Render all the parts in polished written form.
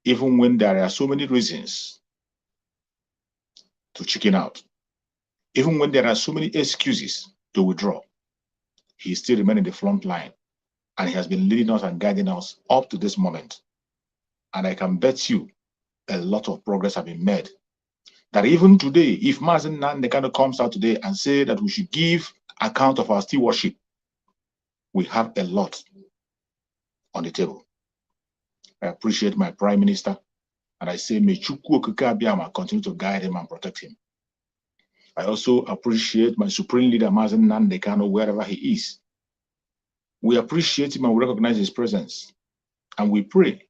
even when there are so many reasons to chicken out, even when there are so many excuses to withdraw, he still remains in the front line, and he has been leading us and guiding us up to this moment. And I can bet you a lot of progress have been made. That even today, if Mazen Nandekano comes out today and say that we should give account of our stewardship, we have a lot on the table. I appreciate my Prime Minister, and I say may Chukwu Okike Abiyama continue to guide him and protect him. I also appreciate my Supreme Leader, Mazen Nandekano, wherever he is. We appreciate him and we recognize his presence. And we pray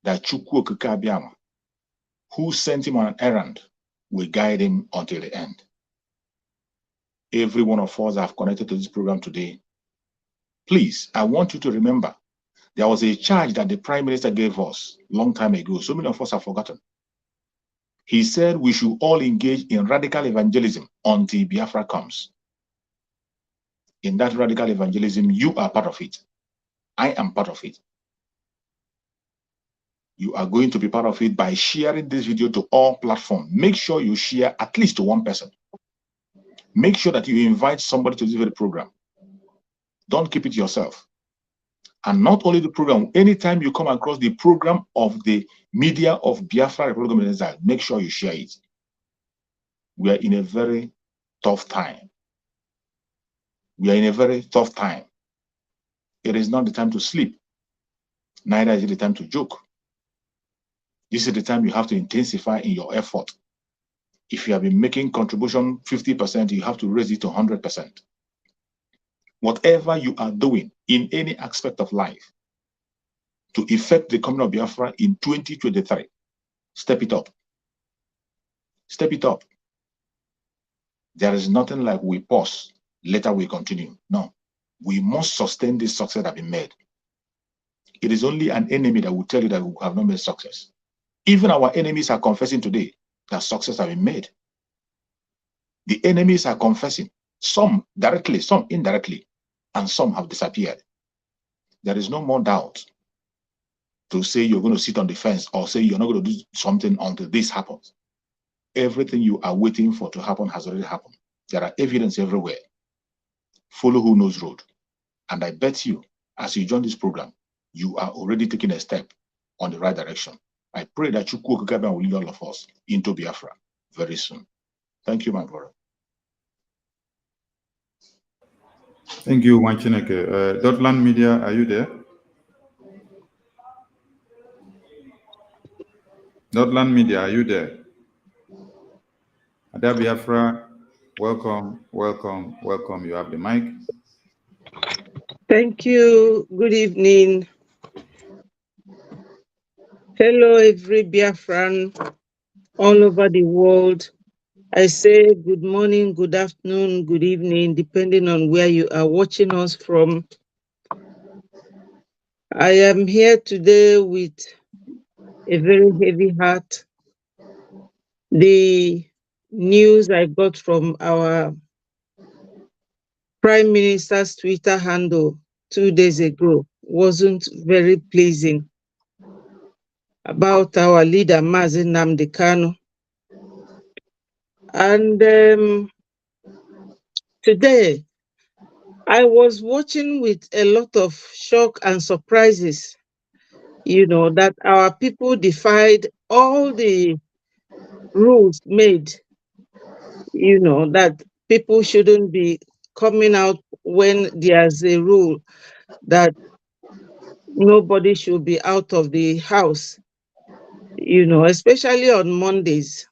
that Chukwu Okike Abiyama, who sent him on an errand, will guide him until the end. Every one of us have connected to this program today. Please, I want you to remember, there was a charge that the Prime Minister gave us a long time ago. So many of us have forgotten. He said we should all engage in radical evangelism until Biafra comes. In that radical evangelism, you are part of it. I am part of it. You are going to be part of it by sharing this video to all platforms. Make sure you share at least to one person. Make sure that you invite somebody to this very program. Don't keep it yourself. And not only the program, anytime you come across the program of the media of Biafra Republic of Exile, make sure you share it. We are in a very tough time. We are in a very tough time. It is not the time to sleep. Neither is it the time to joke. This is the time you have to intensify in your effort. If you have been making contribution 50%, you have to raise it to 100%. Whatever you are doing in any aspect of life to effect the coming of Biafra in 2023, step it up. Step it up. There is nothing like we pause, later we continue. No, we must sustain this success that has been made. It is only an enemy that will tell you that we have not made success. Even our enemies are confessing today that success has been made. The enemies are confessing, some directly, some indirectly, and some have disappeared. There is no more doubt to say you're going to sit on the fence or say you're not going to do something until this happens. Everything you are waiting for to happen has already happened. There are evidence everywhere. Follow who knows road. And I bet you, as you join this program, you are already taking a step on the right direction. I pray that Chukwu Okike Abiyama will lead all of us into Biafra very soon. Thank you, my brother. Thank you, Wanchineke. Dotland Media, are you there? Dotland Media, are you there? Ada Biafra, welcome, welcome, welcome. You have the mic. Thank you. Good evening. Hello, every Biafran all over the world. I say good morning, good afternoon, good evening, depending on where you are watching us from. I am here today with a very heavy heart. The news I got from our Prime Minister's Twitter handle 2 days ago wasn't very pleasing about our leader, Mazen Nnamdi Kanu. And today, I was watching with a lot of shock and surprises, you know, that our people defied all the rules made, you know, that people shouldn't be coming out when there's a rule that nobody should be out of the house, you know, especially on Mondays.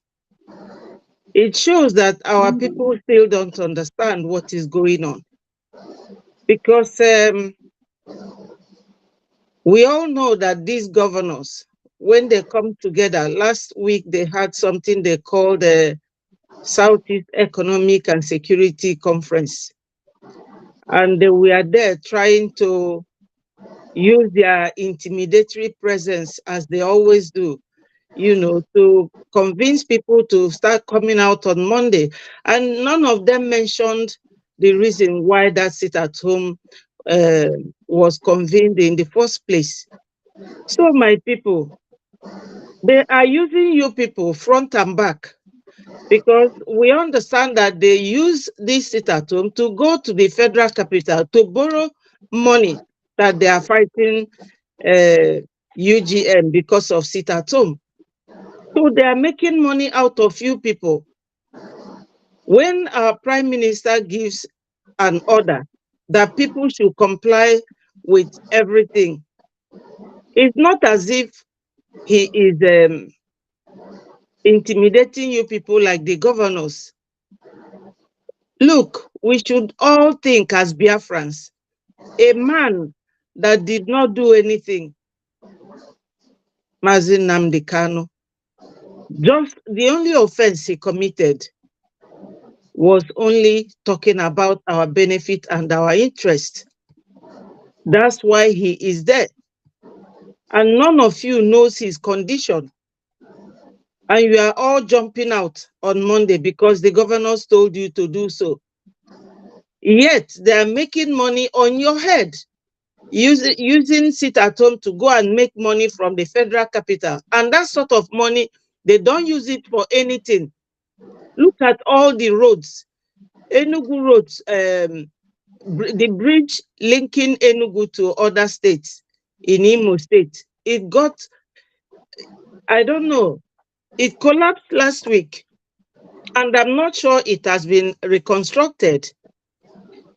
It shows that our people still don't understand what is going on. Because we all know that these governors, when they come together, last week they had something they called the Southeast Economic and Security Conference. And they were there trying to use their intimidatory presence, as they always do, you know, to convince people to start coming out on Monday. And none of them mentioned the reason why that sit at home was convened in the first place. So my people, They are using you people front and back, because we understand that they use this sit-at-home to go to the federal capital to borrow money that they are fighting UGM because of sit-at-home. So they are making money out of you people. When our prime minister gives an order that people should comply with everything, it's not as if he is intimidating you people like the governors. Look, we should all think as Biafrans. A man that did not do anything, Mazi Nnamdi Kanu, just the only offense he committed was only talking about our benefit and our interest. That's why he is there. And none of you knows his condition. And you are all jumping out on Monday because the governors told you to do so. Yet they are making money on your head, using sit-at-home to go and make money from the federal capital. And that sort of money, they don't use it for anything. Look at all the roads. Enugu roads, the bridge linking Enugu to other states in Imo State, it got, I don't know, it collapsed last week. And I'm not sure it has been reconstructed.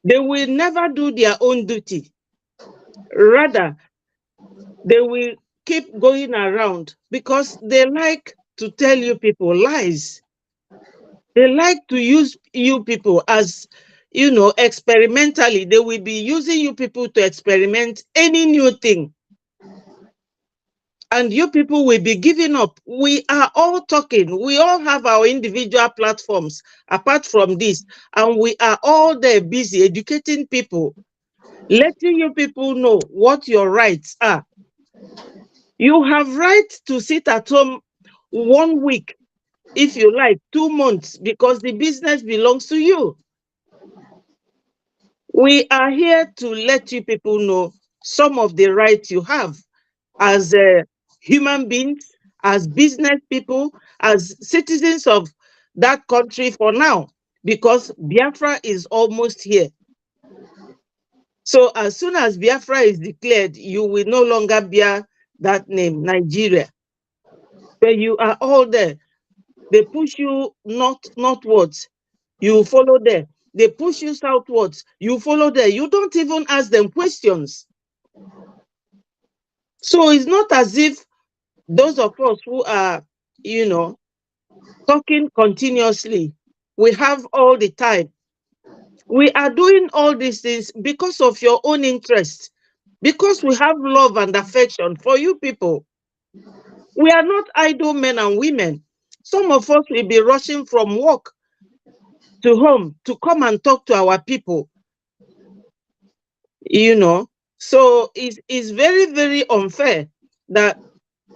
They will never do their own duty. Rather, they will keep going around because they like to tell you people lies. They like to use you people as, you know, experimentally. They will be using you people to experiment any new thing. And you people will be giving up. We are all talking. We all have our individual platforms apart from this. And we are all there busy educating people, letting you people know what your rights are. You have right to sit at home 1 week, if you like, 2 months, because the business belongs to you. We are here to let you people know some of the rights you have as human beings, as business people, as citizens of that country for now, because Biafra is almost here. So as soon as Biafra is declared, you will no longer bear that name, Nigeria. But you are all there. They push you northwards, you follow there. They push you southwards, you follow there. You don't even ask them questions. So it's not as if those of us who are, you know, talking continuously, we have all the time. We are doing all these things because of your own interest, because we have love and affection for you people. We are not idle men and women. Some of us will be rushing from work to home to come and talk to our people, you know. So it's very, very unfair that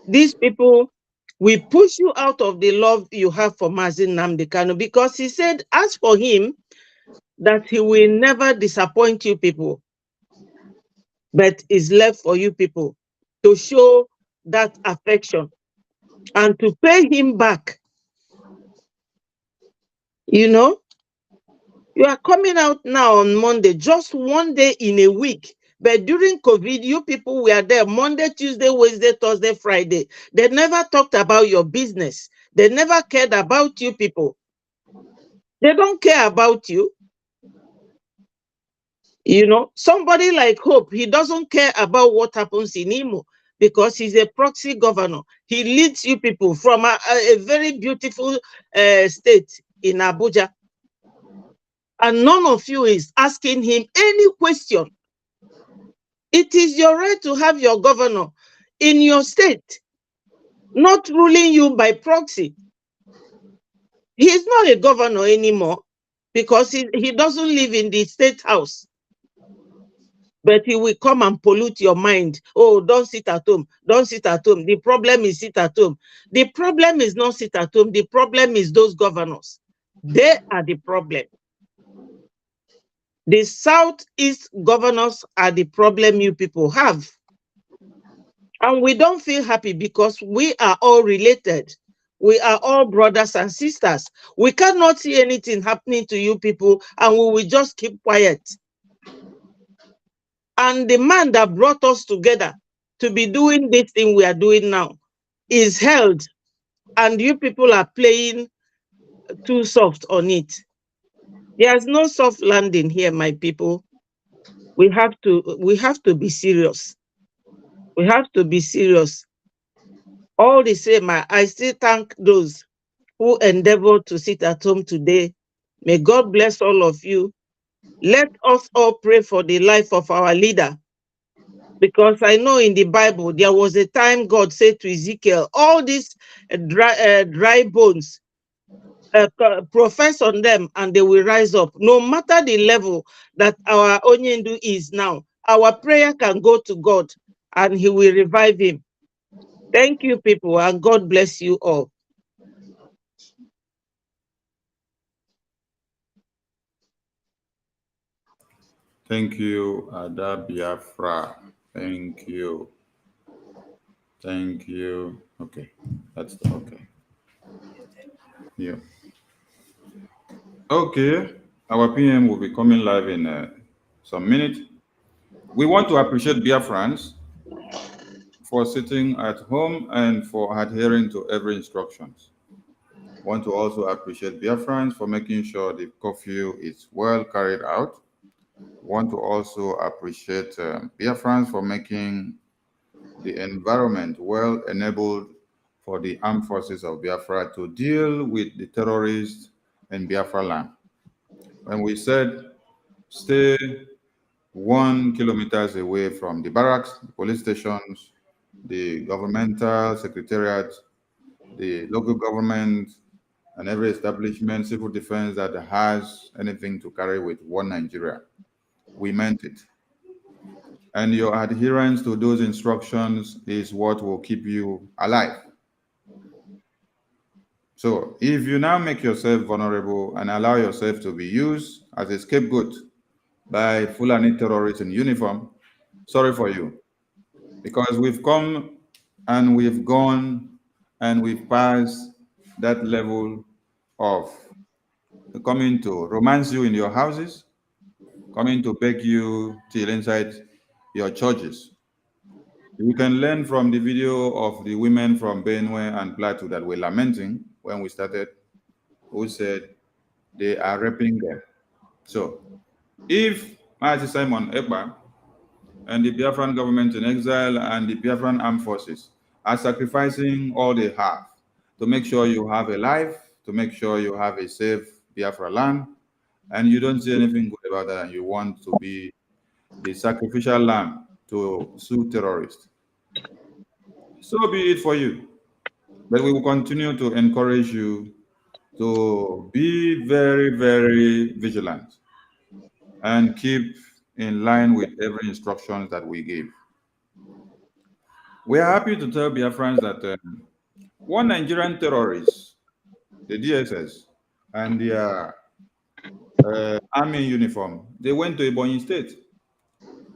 these people will push you out of the love you have for Mazi Nnamdi Kanu, because he said, as for him, that he will never disappoint you people, but it's left for you people to show that affection and to pay him back. You know, you are coming out now on Monday, just 1 day in a week. But during COVID, you people were there Monday, Tuesday, Wednesday, Thursday, Friday. They never talked about your business. They never cared about you people. They don't care about you. You know, somebody like Hope, he doesn't care about what happens in Imo because he's a proxy governor. He leads you people from a very beautiful state in Abuja. And none of you is asking him any question. It is your right to have your governor in your state, not ruling you by proxy. He is not a governor anymore because he doesn't live in the state house. But he will come and pollute your mind. Oh, don't sit at home. Don't sit at home. The problem is sit at home. The problem is not sit at home. The problem is those governors. They are the problem. The Southeast governors are the problem you people have. And we don't feel happy because we are all related. We are all brothers and sisters. We cannot see anything happening to you people and we will just keep quiet. And the man that brought us together to be doing this thing we are doing now is held, and you people are playing too soft on it. There's no soft landing here, my people. We have to be serious. We have to be serious. All the same, I still thank those who endeavored to sit at home today. May God bless all of you. Let us all pray for the life of our leader. Because I know in the Bible, there was a time God said to Ezekiel, all these dry bones, profess on them and they will rise up. No matter the level that our Onyendu is now, our prayer can go to God and he will revive him. Thank you, people, and God bless you all. Thank you, Ada Biafra. Thank you. Thank you. Okay, that's the okay. Yeah. Okay, our PM will be coming live in some minutes. We want to appreciate Biafrans for sitting at home and for adhering to every instructions. Want to also appreciate Biafrans for making sure the curfew is well carried out. Want to also appreciate Biafrans for making the environment well enabled for the armed forces of Biafra to deal with the terrorists in Biafra land. When we said stay 1 kilometers away from the barracks, the police stations, the governmental secretariat, the local government, and every establishment, civil defense that has anything to carry with one Nigeria. We meant it. And your adherence to those instructions is what will keep you alive. So if you now make yourself vulnerable and allow yourself to be used as a scapegoat by Fulani terrorists in uniform, sorry for you. Because we've come and we've gone and we've passed that level of coming to romance you in your houses, coming to beg you till inside your churches. We can learn from the video of the women from Benue and Plateau that were lamenting when we started, who said they are raping them. So if Mazi Simon Ekpa and the Biafran government in exile and the Biafran armed forces are sacrificing all they have to make sure you have a life, to make sure you have a safe Biafra land, and you don't see anything good about that and you want to be the sacrificial lamb to sue terrorists, so be it for you. But we will continue to encourage you to be very, very vigilant and keep in line with every instruction that we give. We are happy to tell Biafrans that one Nigerian terrorist, the DSS, and their army uniform, they went to Ebonyi State.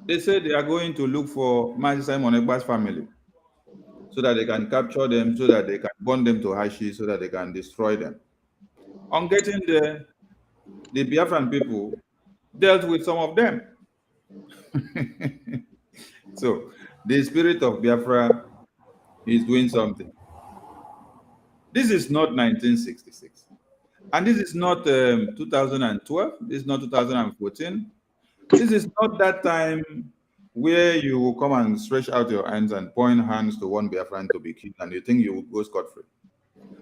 They said they are going to look for Mazi Simon Ekpa's family so that they can capture them, so that they can burn them to ashes, so that they can destroy them. On getting there, the Biafran people dealt with some of them. So the spirit of Biafra is doing something. This is not 1966. And this is not 2012. This is not 2014. This is not that time where you will come and stretch out your hands and point hands to one Biafran to be killed and you think you will go scot-free.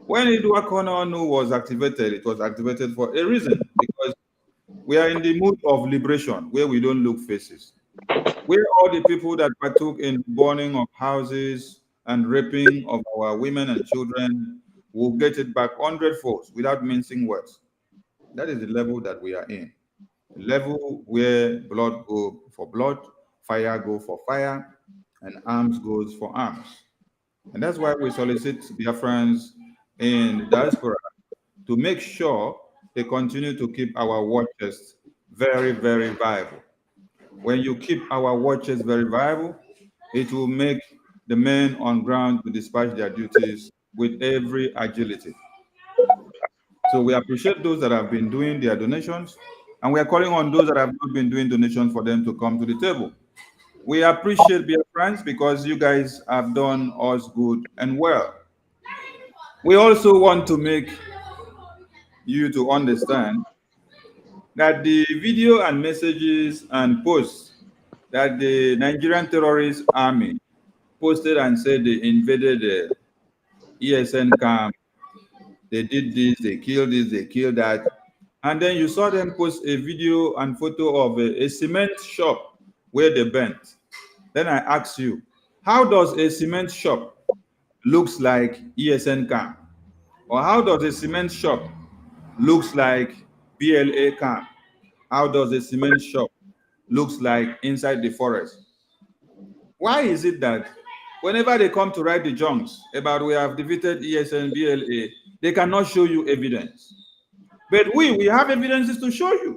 When Edward Kononu was activated, it was activated for a reason, because we are in the mood of liberation where we don't look faces. Where all the people that partook in burning of houses and raping of our women and children will get it back 100-fold without mincing words. That is the level that we are in. The level where blood go for blood, fire go for fire, and arms goes for arms. And that's why we solicit Biafrans in the diaspora to make sure they continue to keep our war chest very, very viable. When you keep our war chest very viable, it will make the men on ground to dispatch their duties with every agility. So we appreciate those that have been doing their donations, and we are calling on those that have not been doing donations for them to come to the table. We appreciate Biafrans because you guys have done us good and well. We also want to make you to understand that the video and messages and posts that the Nigerian terrorist army posted and said they invaded the ESN camp, they did this, they killed that. And then you saw them post a video and photo of a cement shop where they burnt. Then I asked you, how does a cement shop looks like ESN camp? Or how does a cement shop looks like BLA camp? How does a cement shop looks like inside the forest? Why is it that whenever they come to write the junks about we have defeated ESN, BLA, they cannot show you evidence? But we have evidences to show you.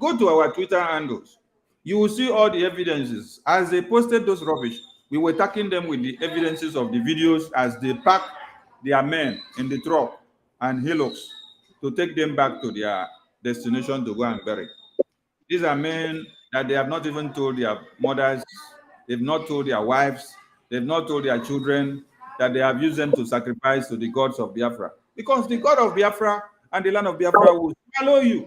Go to our Twitter handles. You will see all the evidences. As they posted those rubbish, we were attacking them with the evidences of the videos as they pack their men in the truck and hillocks to take them back to their destination to go and bury. These are men that they have not even told their mothers, they've not told their wives, they've not told their children that they have used them to sacrifice to the gods of Biafra. Because the God of Biafra and the land of Biafra will swallow you,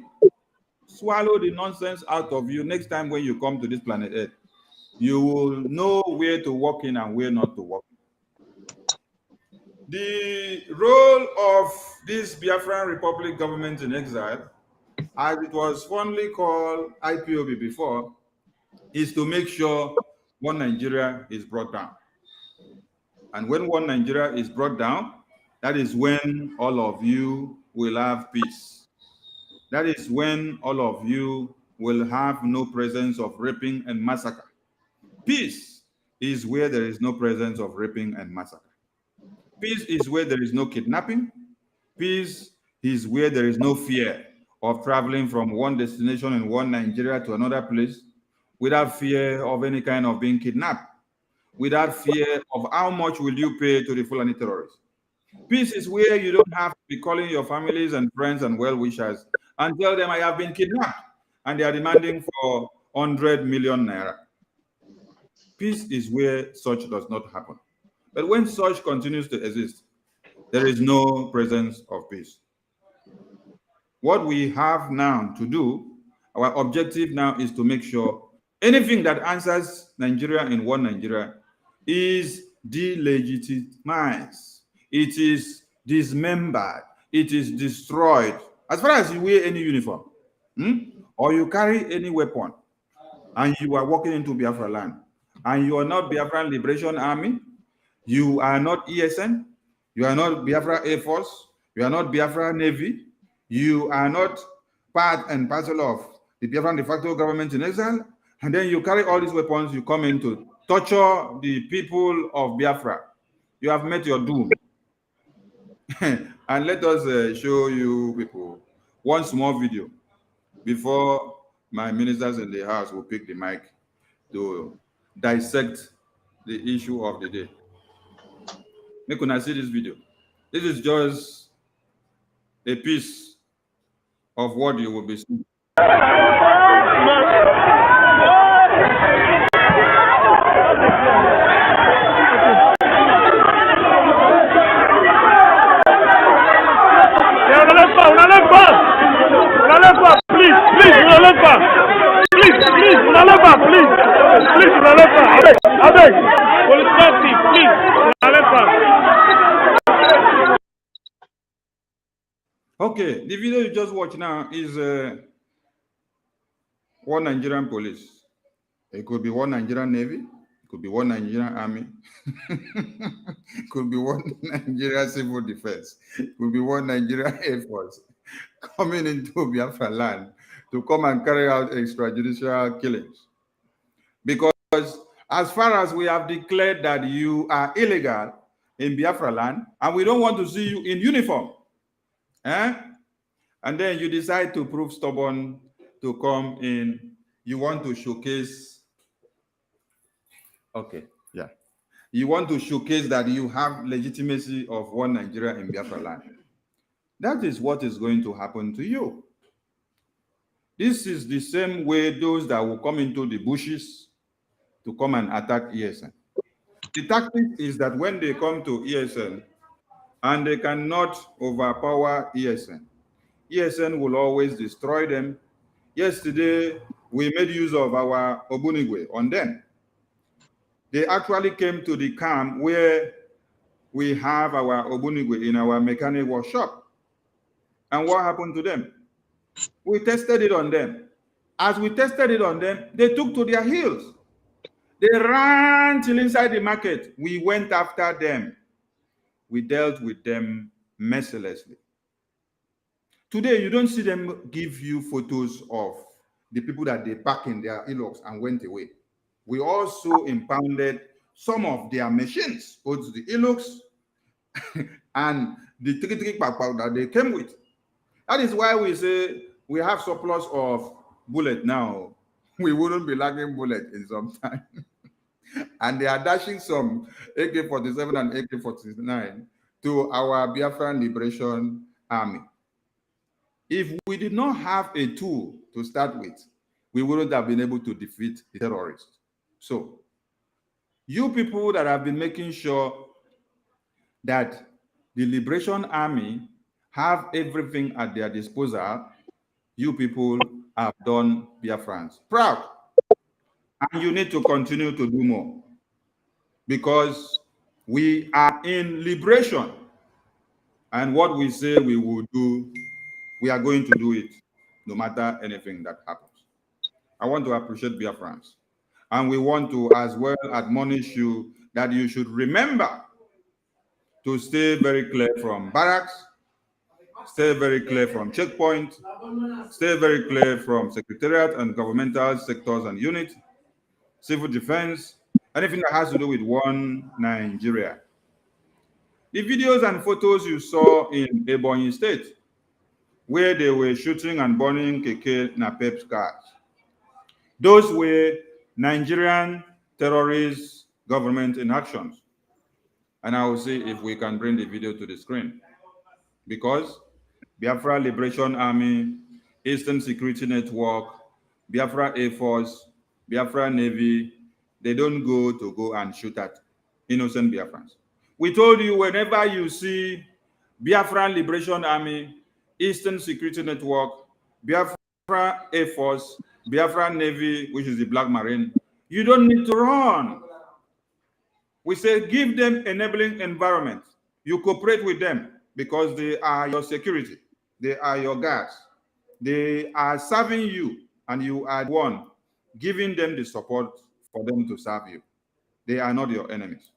swallow the nonsense out of you next time when you come to this planet Earth. You will know where to walk in and where not to walk in. The role of this Biafran Republic government in exile, as it was fondly called IPOB before, is to make sure one Nigeria is brought down. And when one Nigeria is brought down, that is when all of you will have peace. That is when all of you will have no presence of raping and massacre. Peace is where there is no presence of raping and massacre. Peace is where there is no kidnapping. Peace is where there is no fear of traveling from one destination in one Nigeria to another place without fear of any kind of being kidnapped, without fear of how much will you pay to the Fulani terrorists. Peace is where you don't have to be calling your families and friends and well-wishers and tell them I have been kidnapped and they are demanding for 100 million naira. Peace is where such does not happen. But when such continues to exist, there is no presence of peace. What we have now to do, our objective now is to make sure anything that answers Nigeria in one Nigeria is delegitimized. It is dismembered. It is destroyed. As far as you wear any uniform, or you carry any weapon, and you are walking into Biafra land, and you are not Biafran Liberation Army, you are not ESN, you are not Biafra Air Force, you are not Biafra Navy, you are not part and parcel of the Biafran de facto government in exile, and then you carry all these weapons, you come in to torture the people of Biafra. You have met your doom. And let us show you people one small video before my ministers in the house will pick the mic to dissect the issue of the day. Make una see this video. This is just a piece of what you will be seeing. Okay, the video you just watched now is one Nigerian police. It could be one Nigerian Navy. It could be one Nigerian Army. It could be one Nigerian Civil Defense. It could be one Nigerian Air Force coming into Biafra land to come and carry out extrajudicial killings. Because as far as we have declared that you are illegal in Biafra land, and we don't want to see you in uniform, and then you decide to prove stubborn to come in, you want to showcase, okay, yeah. You want to showcase that you have legitimacy of one Nigeria in Biafra land. That is what is going to happen to you. This is the same way those that will come into the bushes to come and attack ESN. The tactic is that when they come to ESN and they cannot overpower ESN, ESN will always destroy them. Yesterday, we made use of our Obunigwe on them. They actually came to the camp where we have our Obunigwe in our mechanic workshop. And what happened to them? We tested it on them. As we tested it on them, they took to their heels. They ran till inside the market. We went after them. We dealt with them mercilessly. Today, you don't see them give you photos of the people that they packed in their e-logs and went away. We also impounded some of their machines, both the e-logs and the trick that they came with. That is why we say we have surplus of bullet now. We wouldn't be lacking bullet in some time. And they are dashing some AK-47 and AK-49 to our Biafran Liberation Army. If we did not have a tool to start with, we wouldn't have been able to defeat the terrorists. So, you people that have been making sure that the Liberation Army have everything at their disposal, you people have done Biafrans proud. And you need to continue to do more, because we are in liberation. And what we say we will do, we are going to do it, no matter anything that happens. I want to appreciate Biafrans. And we want to as well admonish you that you should remember to stay very clear from barracks, stay very clear from checkpoint, stay very clear from secretariat and governmental sectors and units, civil defense, anything that has to do with one Nigeria. The videos and photos you saw in Ebonyi State, where they were shooting and burning Keke Napep cars, those were Nigerian terrorist government inactions. And I will see if we can bring the video to the screen. Because Biafra Liberation Army, Eastern Security Network, Biafra Air Force, Biafra Navy, they don't go and shoot at innocent Biafrans. We told you whenever you see Biafra Liberation Army, Eastern Security Network, Biafra Air Force, Biafra Navy, which is the Black Marine, you don't need to run. We say give them enabling environment. You cooperate with them because they are your security. They are your guards. They are serving you, and you are one giving them the support for them to serve you. They are not your enemies.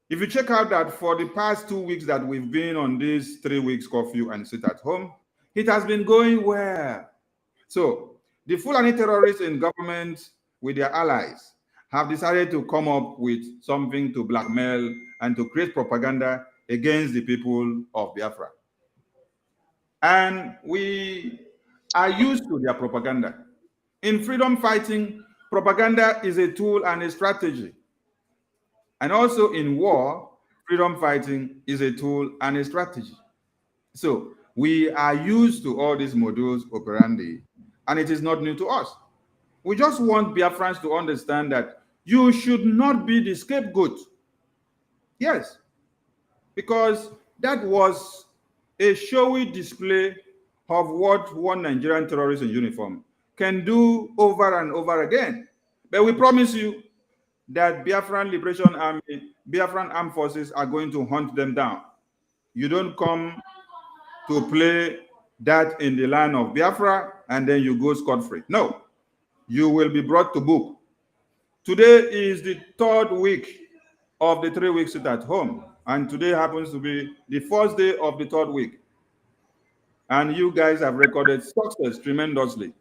If you check out that for the past 2 weeks that we've been on this 3 weeks curfew and sit at home, it has been going well. So the Fulani terrorists in government with their allies have decided to come up with something to blackmail and to create propaganda against the people of Biafra. And we are used to their propaganda. In freedom fighting, propaganda is a tool and a strategy. And also in war, freedom fighting is a tool and a strategy. So we are used to all these modus operandi, and it is not new to us. We just want Biafrans to understand that you should not be the scapegoat. Yes, because that was a showy display of what one Nigerian terrorist in uniform can do over and over again. But we promise you that Biafran Liberation Army, Biafran Armed Forces are going to hunt them down. You don't come to play that in the land of Biafra and then you go scot-free. No, you will be brought to book. Today is the 3rd week of the 3 weeks sit at home, and today happens to be the 1st day of the 3rd week. And you guys have recorded success tremendously.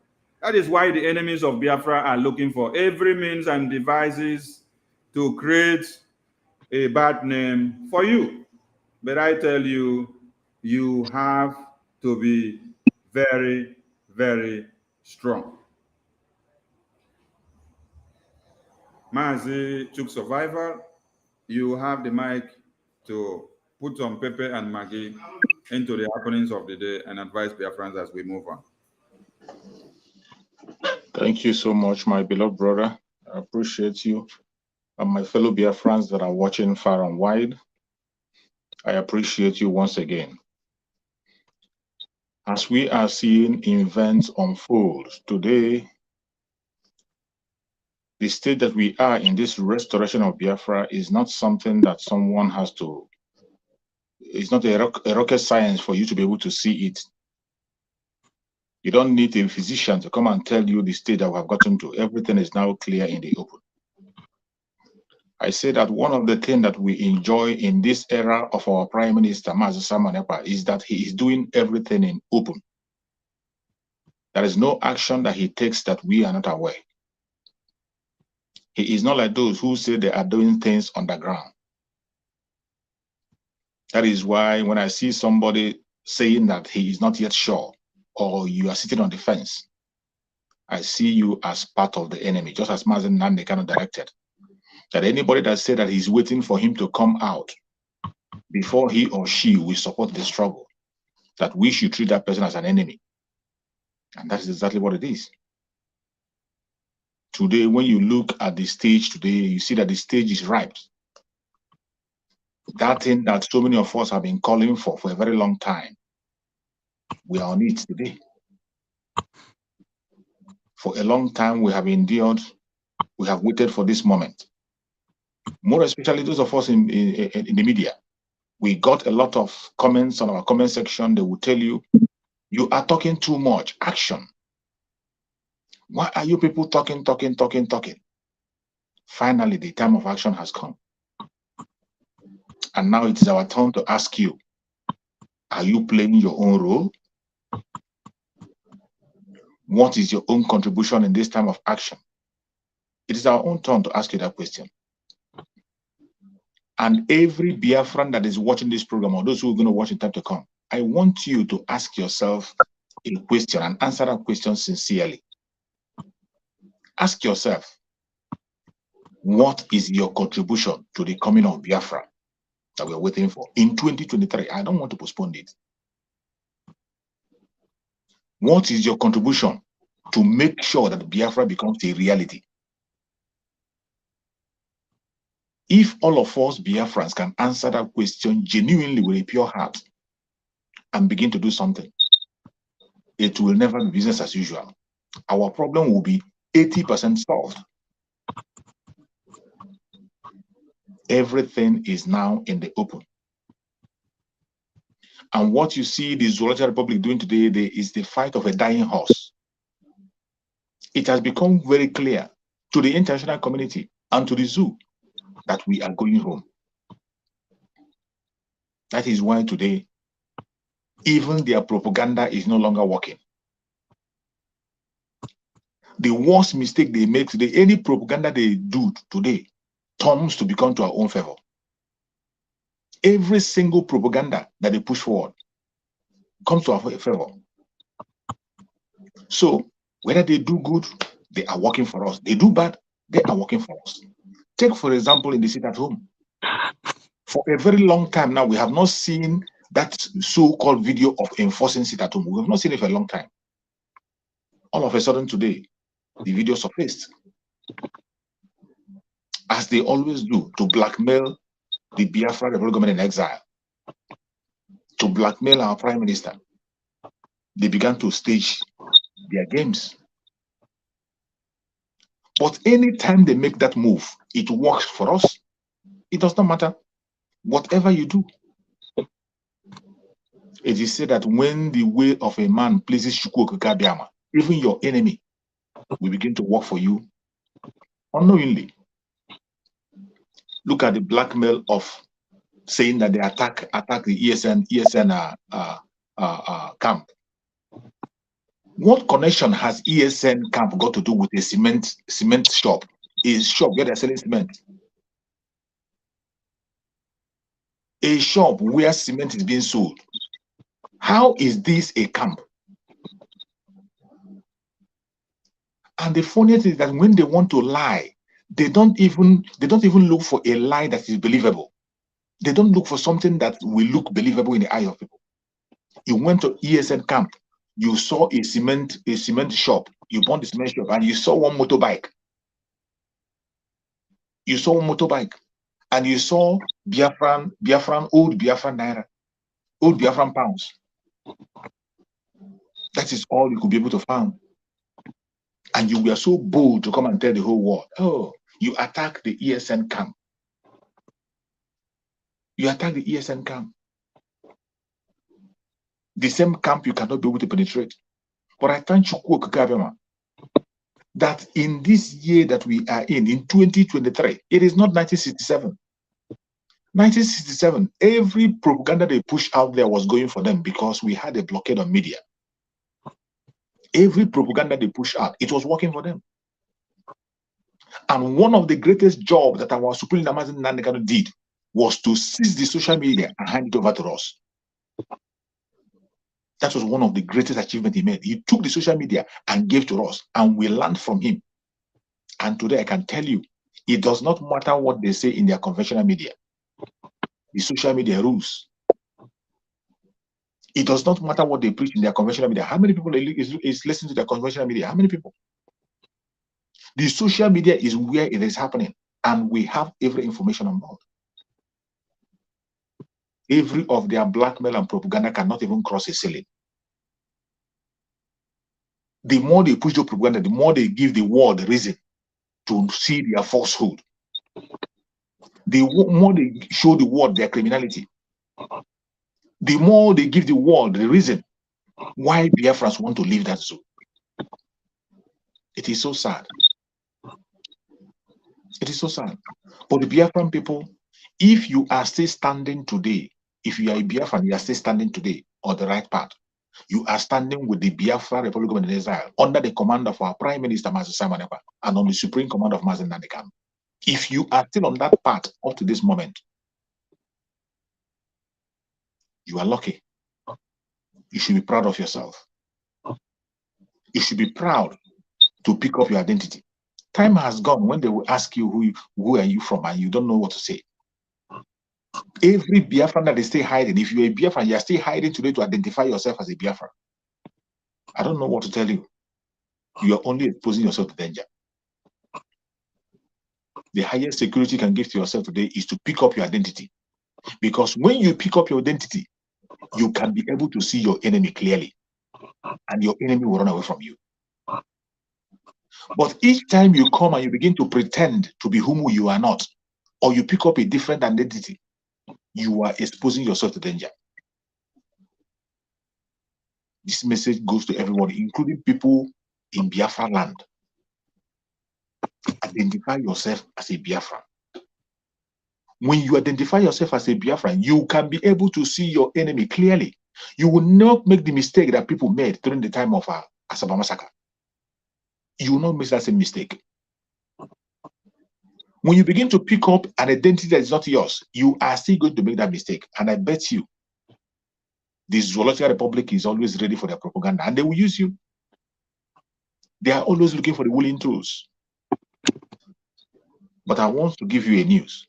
That is why the enemies of Biafra are looking for every means and devices to create a bad name for you. But I tell you, you have to be very, very strong. Mazi Chuk Survival, you have the mic to put some pepper and Maggi into the happenings of the day and advise Biafrans as we move on. Thank you so much, my beloved brother. I appreciate you. And my fellow Biafrans that are watching far and wide, I appreciate you once again. As we are seeing events unfold today, the state that we are in, this restoration of Biafra, is not something that someone has to, it's not a rocket science for you to be able to see it. You don't need a physician to come and tell you the state that we have gotten to. Everything is now clear in the open. I say that one of the things that we enjoy in this era of our Prime Minister, Mazi Simon Ekpa, is that he is doing everything in open. There is no action that he takes that we are not aware. He is not like those who say they are doing things underground. That is why when I see somebody saying that he is not yet sure, or you are sitting on the fence, I see you as part of the enemy, just as Mazen Nande kind of directed. That anybody that said that he's waiting for him to come out before he or she will support the struggle, that we should treat that person as an enemy. And that is exactly what it is. Today, when you look at the stage today, you see that the stage is ripe. That thing that so many of us have been calling for a very long time, we are on it today. For a long time, we have endured, we have waited for this moment. More especially those of us in the media. We got a lot of comments on our comment section. They will tell you, you are talking too much. Action. Why are you people talking? Finally, the time of action has come. And now it is our turn to ask you, are you playing your own role? What is your own contribution in this time of action? It is our own turn to ask you that question. And every Biafran that is watching this program, or those who are going to watch in time to come, I want you to ask yourself a question and answer that question sincerely. Ask yourself, what is your contribution to the coming of Biafra that we're waiting for in 2023? I don't want to postpone it. What is your contribution to make sure that Biafra becomes a reality? If all of us Biafrans can answer that question genuinely with a pure heart and begin to do something, it will never be business as usual. Our problem will be 80% solved. Everything is now in the open. And what you see the Zoological Republic doing today is the fight of a dying horse. It has become very clear to the international community and to the zoo that we are going home. That is why today, even their propaganda is no longer working. The worst mistake they make today, any propaganda they do today, turns to become to our own favor. Every single propaganda that they push forward comes to our favor. So whether they do good, they are working for us. They do bad, they are working for us. Take, for example, in the sit at home. For a very long time now, we have not seen that so-called video of enforcing sit at home. We have not seen it for a long time. All of a sudden today, the video surfaced, as they always do, to blackmail the Biafra rebel government in exile, to blackmail our prime minister. They began to stage their games. But anytime they make that move, it works for us. It does not matter. Whatever you do, it is said that when the way of a man pleases Chukwuokike, even your enemy will begin to work for you unknowingly. Look at the blackmail of saying that they attack the ESN camp. What connection has ESN camp got to do with a cement shop? A shop where they're selling cement. A shop where cement is being sold. How is this a camp? And the funny thing is that when they want to lie, They don't even look for a lie that is believable. They don't look for something that will look believable in the eye of people. You went to ESN camp, you saw a cement shop, you bought the cement shop, and you saw one motorbike. You saw one motorbike, and you saw Biafran, old Biafran naira, old Biafran pounds. That is all you could be able to find. And you were so bold to come and tell the whole world, oh, you attack the ESN camp. You attack the ESN camp. The same camp you cannot be able to penetrate. But I thank you that in this year that we are in 2023, it is not 1967. 1967, every propaganda they pushed out there was going for them because we had a blockade on media. Every propaganda they pushed out, it was working for them. And one of the greatest jobs that our Supreme Amazon Nandekano did was to seize the social media and hand it over to us. That was one of the greatest achievements he made. He took the social media and gave to us, and we learned from him. And today I can tell you, it does not matter what they say in their conventional media. The social media rules. It does not matter what they preach in their conventional media. How many people is listening to their conventional media? How many people? The social media is where it is happening, and we have every information on board. Every of their blackmail and propaganda cannot even cross a ceiling. The more they push the propaganda, the more they give the world reason to see their falsehood. The more they show the world their criminality, the more they give the world the reason why Biafrans want to leave that zone. It is so sad. It is so sad. But the Biafran people, if you are still standing today, if you are a Biafran, you are still standing today on the right path. You are standing with the Biafra Republic of Israel under the command of our Prime Minister, Mazi Simon Ekpa, and on the supreme command of Mazi Nandekam. If you are still on that path up to this moment, you are lucky. You should be proud of yourself. You should be proud to pick up your identity. Time has gone when they will ask you who are you from, and you don't know what to say. Every Biafran that is still hiding, if you're a Biafran, you're still hiding today to identify yourself as a Biafran. I don't know what to tell you. You are only exposing yourself to danger. The highest security you can give to yourself today is to pick up your identity. Because when you pick up your identity, you can be able to see your enemy clearly, and your enemy will run away from you. But each time you come and you begin to pretend to be whom you are not, or you pick up a different identity, you are exposing yourself to danger. This message goes to everyone, including people in Biafra land. Identify yourself as a Biafran. When you identify yourself as a Biafran, you can be able to see your enemy clearly. You will not make the mistake that people made during the time of Asaba massacre. You will not make that same mistake. When you begin to pick up an identity that is not yours, you are still going to make that mistake. And I bet you, the Zoological Republic is always ready for their propaganda, and they will use you. They are always looking for the willing troops. But I want to give you a news.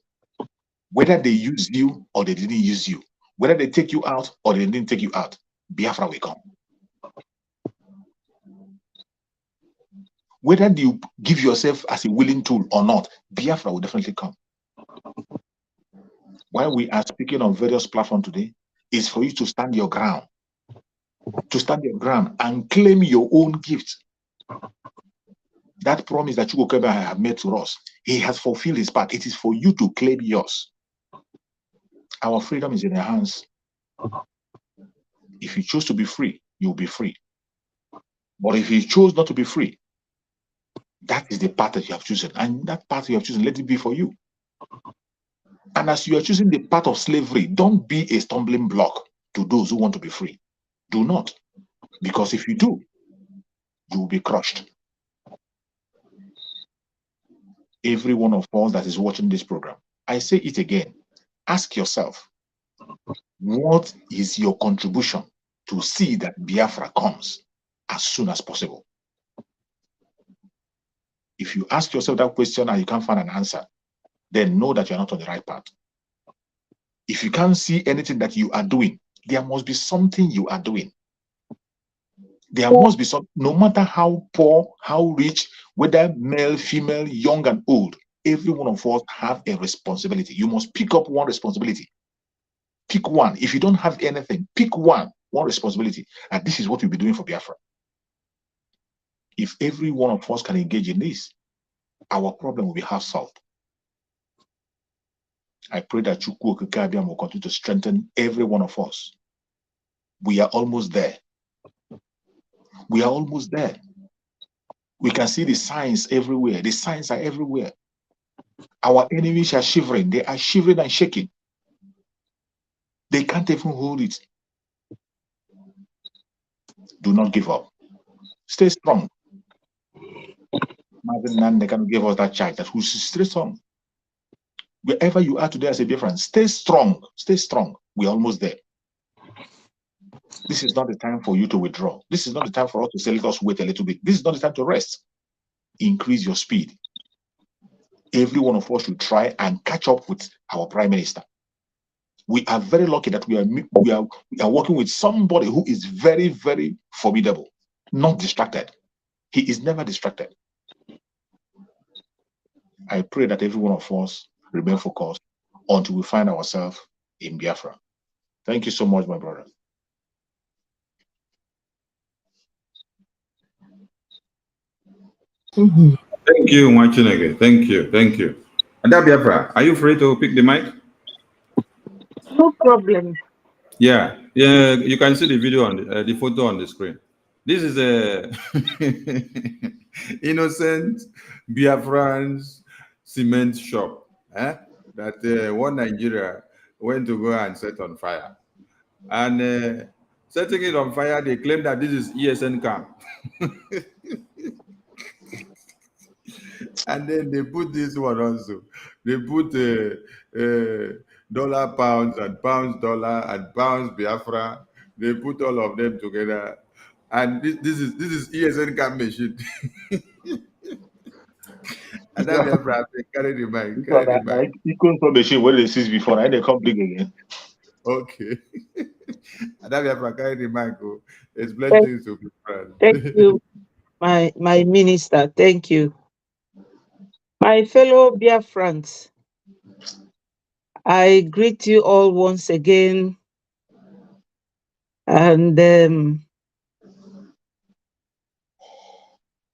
Whether they use you or they didn't use you, whether they take you out or they didn't take you out, Biafra will come. Whether you give yourself as a willing tool or not, Biafra will definitely come. While we are speaking on various platforms today, is for you to stand your ground. To stand your ground and claim your own gift. That promise that Chukwukebe have made to us, he has fulfilled his part. It is for you to claim yours. Our freedom is in your hands. If you choose to be free, you'll be free. But if you choose not to be free, that is the path that you have chosen. And that path you have chosen, let it be for you. And as you are choosing the path of slavery, don't be a stumbling block to those who want to be free. Do not. Because if you do, you will be crushed. Every one of us that is watching this program, I say it again. Ask yourself, what is your contribution to see that Biafra comes as soon as possible? If you ask yourself that question and you can't find an answer, then know that you're not on the right path. If you can't see anything that you are doing, there must be something you are doing. There must be some, no matter how poor, how rich, whether male, female, young and old, every one of us have a responsibility. You must pick up one responsibility. Pick one. If you don't have anything, pick one responsibility. And this is what we'll be doing for Biafra. If every one of us can engage in this, our problem will be half solved. I pray that Chukwu Okike will continue to strengthen every one of us. We are almost there. We are almost there. We can see the signs everywhere. The signs are everywhere. Our enemies are shivering. They are shivering and shaking. They can't even hold it. Do not give up. Stay strong. Marvin they can give us that charge that we should stay strong. Wherever you are today as a Biafran, stay strong. Stay strong. We're almost there. This is not the time for you to withdraw. This is not the time for us to say, let us wait a little bit. This is not the time to rest. Increase your speed. Every one of us should try and catch up with our Prime Minister. We are very lucky that we are working with somebody who is very, very formidable, not distracted. He is never distracted. I pray that every one of us remain focused until we find ourselves in Biafra. Thank you so much, my brother. Thank you, Mwachineke. Thank you. Thank you. And Biafra, are you free to pick the mic? No problem. Yeah. You can see the video on the photo on the screen. This is a innocent Biafrans cement shop that one Nigeria went to go and set on fire. And setting it on fire, they claim that this is ESN camp. And then they put this one also. They put dollar pounds and pounds dollar and pounds Biafra. They put all of them together. And this is ESN camp machine. And then Biafra carry the mic. Carry the mic. Like machine where they see before, and they come big again. Okay. And then Biafra carry the mic. Oh. Explain things to be friends. Thank you, my minister. Thank you. My fellow Biafrans, I greet you all once again. And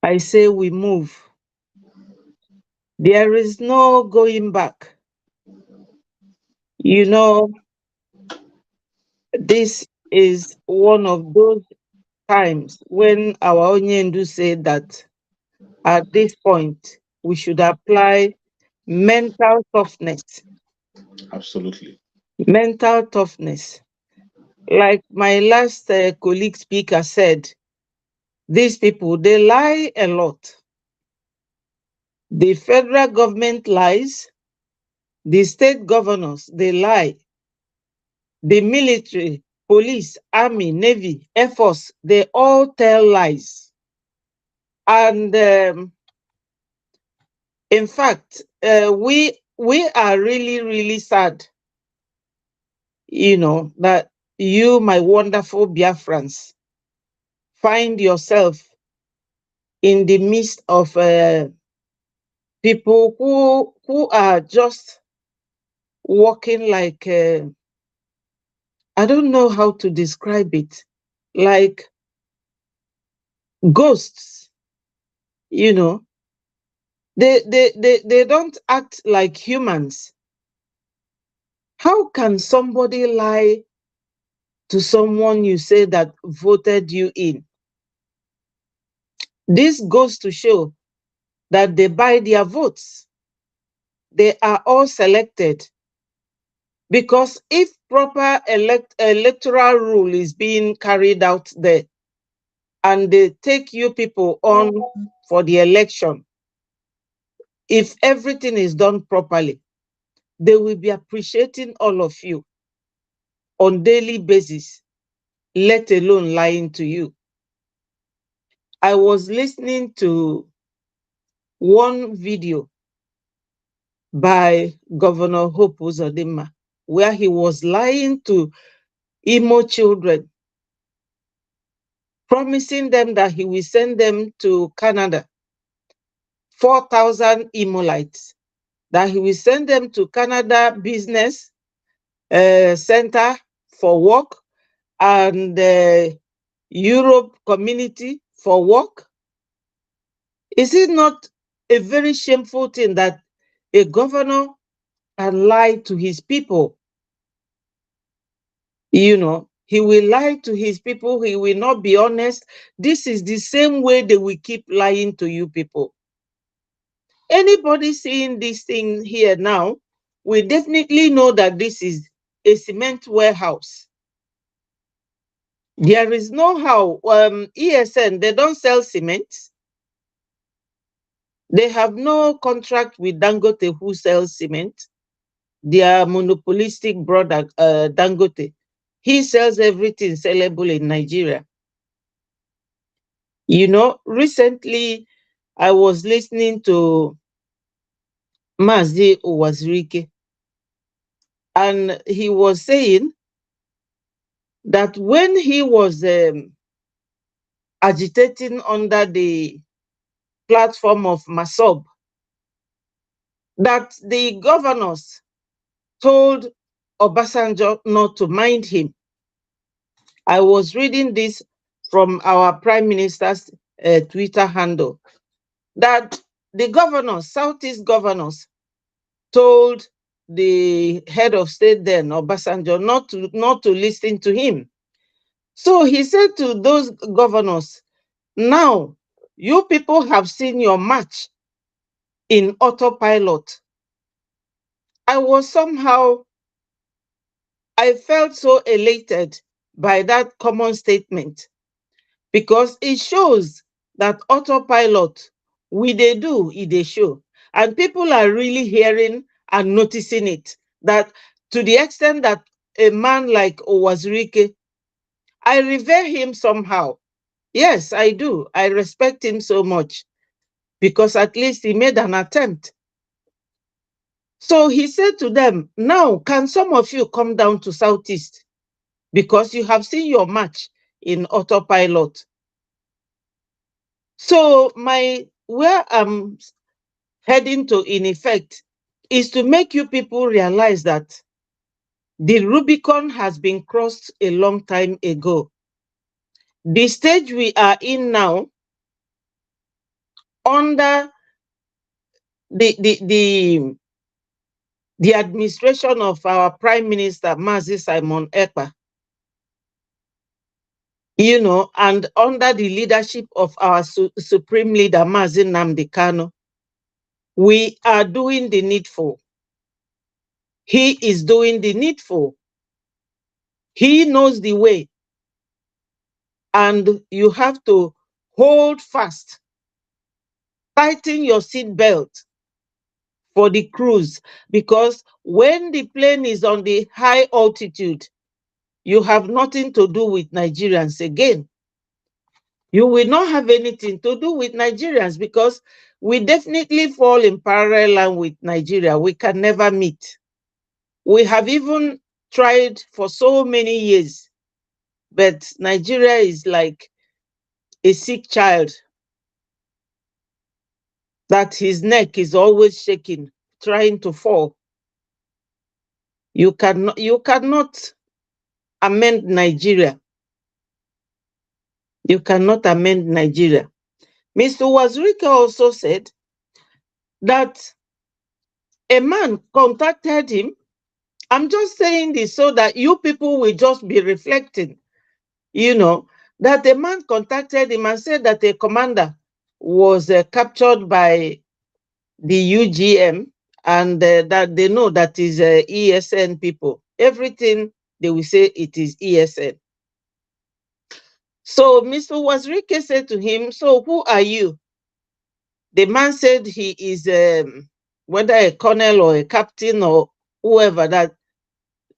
I say we move. There is no going back. You know, this is one of those times when our Onyendu said that at this point, we should apply mental toughness. Absolutely. Mental toughness. Like my last colleague speaker said, these people, they lie a lot. The federal government lies. The state governors, they lie. The military, police, army, navy, air force, they all tell lies. And in fact, we are really, really sad, you know, that you, my wonderful Biafrans, find yourself in the midst of people who are just walking like, I don't know how to describe it, like ghosts, you know. They don't act like humans. How can somebody lie to someone you say that voted you in? This goes to show that they buy their votes. They are all selected. Because if proper electoral rule is being carried out there, and they take you people on for the election, if everything is done properly, they will be appreciating all of you on daily basis, let alone lying to you. I was listening to one video by Governor Hope Uzodinma, where he was lying to Imo children, promising them that he will send them to Canada, 4,000 Imolites, that he will send them to Canada Business Center for work and Europe Community for work. Is it not a very shameful thing that a governor can lie to his people? You know, he will lie to his people. He will not be honest. This is the same way they will keep lying to you people. Anybody seeing this thing here now will definitely know that this is a cement warehouse. There is no how. ESN, they don't sell cement. They have no contract with Dangote, who sells cement. Their monopolistic brother, Dangote, he sells everything sellable in Nigeria. You know, recently I was listening to Mazi Owazirike, and he was saying that when he was agitating under the platform of Masob, that the governors told Obasanjo not to mind him. I was reading this from our Prime Minister's Twitter handle, that the governors, Southeast governors, told the head of state then, Obasanjo, not to listen to him. So he said to those governors, now you people have seen your match in autopilot. I felt so elated by that common statement, because it shows that autopilot, they show. And people are really hearing and noticing it, that to the extent that a man like Owazirike, I revere him somehow. Yes, I do. I respect him so much, because at least he made an attempt. So he said to them, now, can some of you come down to Southeast? Because you have seen your match in autopilot. So where I'm heading to, in effect, is to make you people realize that the Rubicon has been crossed a long time ago. The stage we are in now, under the administration of our Prime Minister, Mazi Simon Ekpa, you know, and under the leadership of our Supreme Leader, Mazi Nnamdi Kanu, we are doing the needful. He is doing the needful. He knows the way. And you have to hold fast. Tighten your seat belt for the cruise, because when the plane is on the high altitude, you have nothing to do with Nigerians again. You will not have anything to do with Nigerians, because we definitely fall in parallel line with Nigeria. We can never meet. We have even tried for so many years, but Nigeria is like a sick child that his neck is always shaking, trying to fall. You cannot amend Nigeria. You cannot amend Nigeria. Mr. Wazirika also said that a man contacted him. I'm just saying this so that you people will just be reflecting, you know, that a man contacted him and said that a commander was captured by the UGM, and that they know that is ESN people. Everything they will say it is ESN. So Mr. Wazirike said to him, so who are you? The man said he is whether a colonel or a captain or whoever, that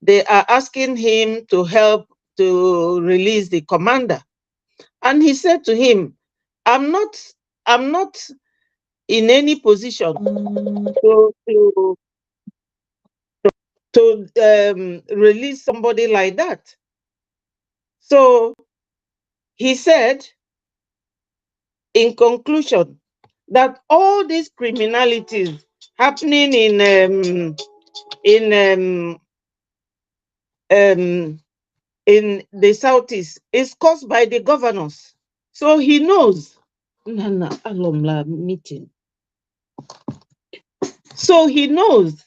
they are asking him to help to release the commander. And he said to him, I'm not in any position to release somebody like that. So he said, in conclusion, that all these criminalities happening in the Southeast is caused by the governors. So he knows. Meeting. So he knows.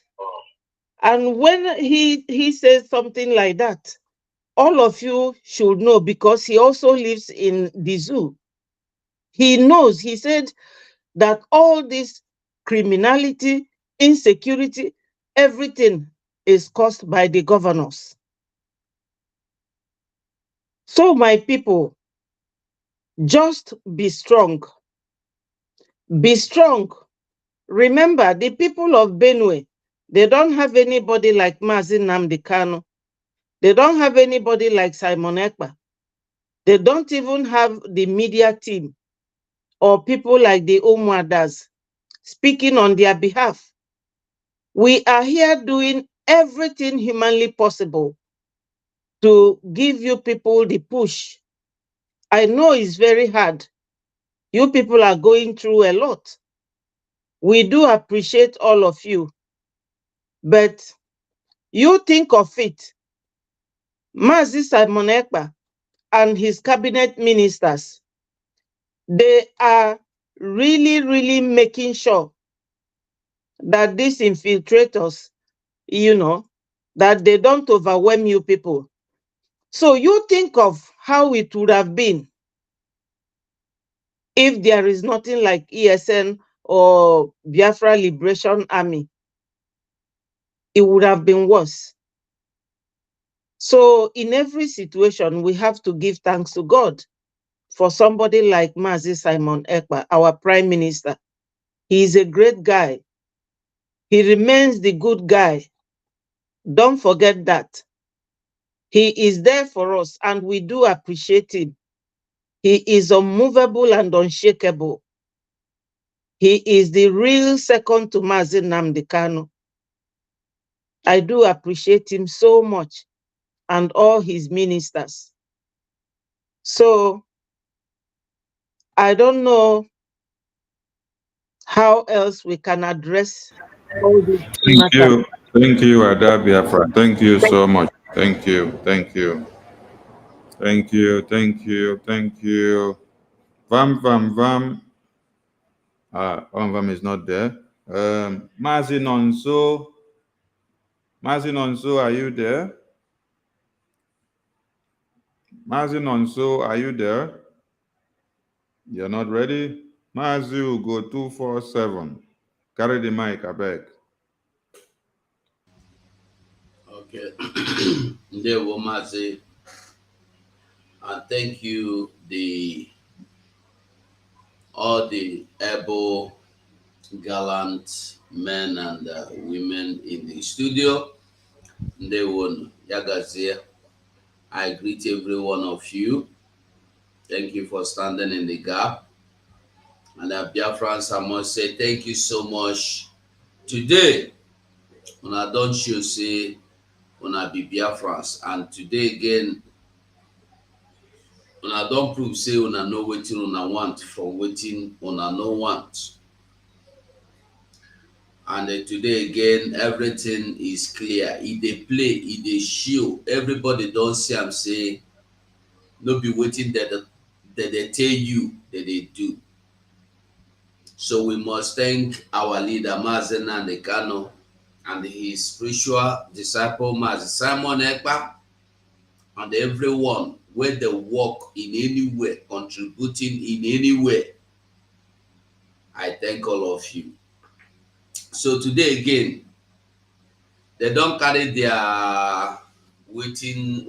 And when he says something like that, all of you should know, because he also lives in the zoo. He knows. He said that all this criminality, insecurity, everything is caused by the governors. So, my people, just be strong. Be strong. Remember, the people of Benue, they don't have anybody like Mazi Nnamdi Kanu. They don't have anybody like Simon Ekpa. They don't even have the media team or people like the Umuadas speaking on their behalf. We are here doing everything humanly possible to give you people the push. I know it's very hard. You people are going through a lot. We do appreciate all of you. But you think of it, Mazi Simon Ekpa and his cabinet ministers, they are really, really making sure that these infiltrators, that they don't overwhelm you people. So you think of how it would have been if there is nothing like ESN or Biafra Liberation Army. It would have been worse. So in every situation, we have to give thanks to God for somebody like Mazi Simon Ekpa, our prime minister. He is a great guy. He remains the good guy. Don't forget that. He is there for us, and we do appreciate him. He is unmovable and unshakable. He is the real second to Mazi Nnamdi Kanu. I do appreciate him so much, and all his ministers. So I don't know how else we can address all this matter. Thank you, Ada Biafra. Thank you so much. Thank you. Thank you. Thank you. Thank you. Thank you. Vam Vam Vam. Vam is not there. Mazi Nonso. Mazi Nonso, are you there? Mazi Nonso, are you there? You're not ready? Mazi will go 247. Carry the mic, I beg. Okay. Ndewo Mazi. And thank you, all the able, gallant men and women in the studio. Ndewo Yagazie. I greet every one of you. Thank you for standing in the gap. And Biafrans, I must say thank you so much. Today, when I don't show say, when I be Biafrans, and today again, when I don't prove say, when I know waiting on I want from waiting on I no want. And today again, everything is clear. If they play, if they show, everybody don't see I'm say, no be waiting that they tell you that they do. So we must thank our leader, Mazi Nnamdi Kanu, and his spiritual disciple, Mazi Simon Ekpa, and everyone where they work in any way, contributing in any way. I thank all of you. So today again, they don't carry their waiting.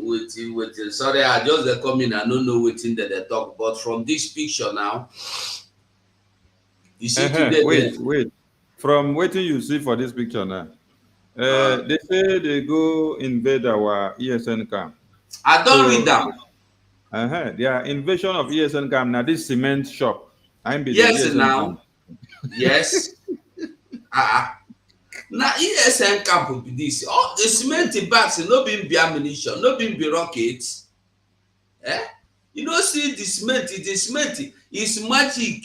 Sorry, I just come in, I don't know waiting that they talk. But from this picture now, you see today. Wait. From waiting you see for this picture now. They say they go invade our ESN camp. I don't read them. Their invasion of ESN camp now. This cement shop. I'm yes, ESN now. camp. Yes. Now ESN camp be this. Oh, the cement bags no be ammunition, no be rockets. Eh? You know, see the cement is magic.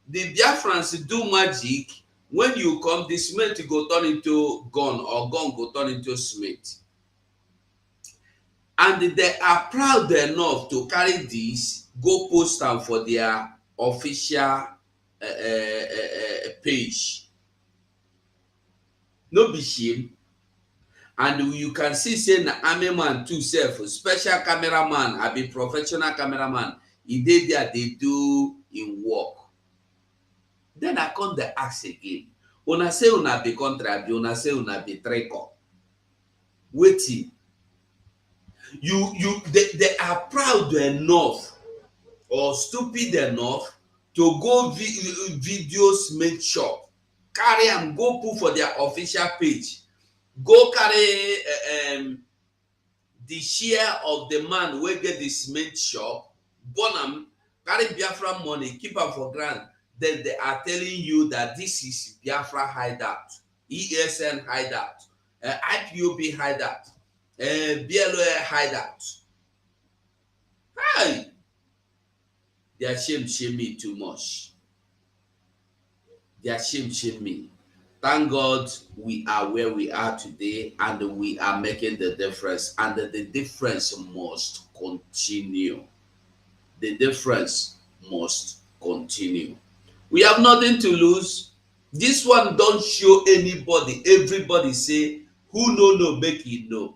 The Biafrans do magic. When you come, the cement go turn into gun, or gun go turn into cement. And they are proud enough to carry this, go post am for their official page. No be shame. And you can see say na army man too sef, special cameraman, I be professional cameraman. E dey there, dey do im work. Then I come dey ask again. Una say una be country, abi una say una be traitor. Wetin? They are proud enough or stupid enough to go videos make shop, carry am go put for their official page, go carry the share of the man wey get the cement shop, burn am, carry Biafra money, keep am for ground. Then they are telling you that this is Biafra hideout, ESN hideout, IPOB hideout, BLO hideout. Hey, their shame me too much. Their shame me. Thank God we are where we are today, and we are making the difference, and the difference must continue. The difference must continue. We have nothing to lose. This one don't show anybody. Everybody say, who no make it know.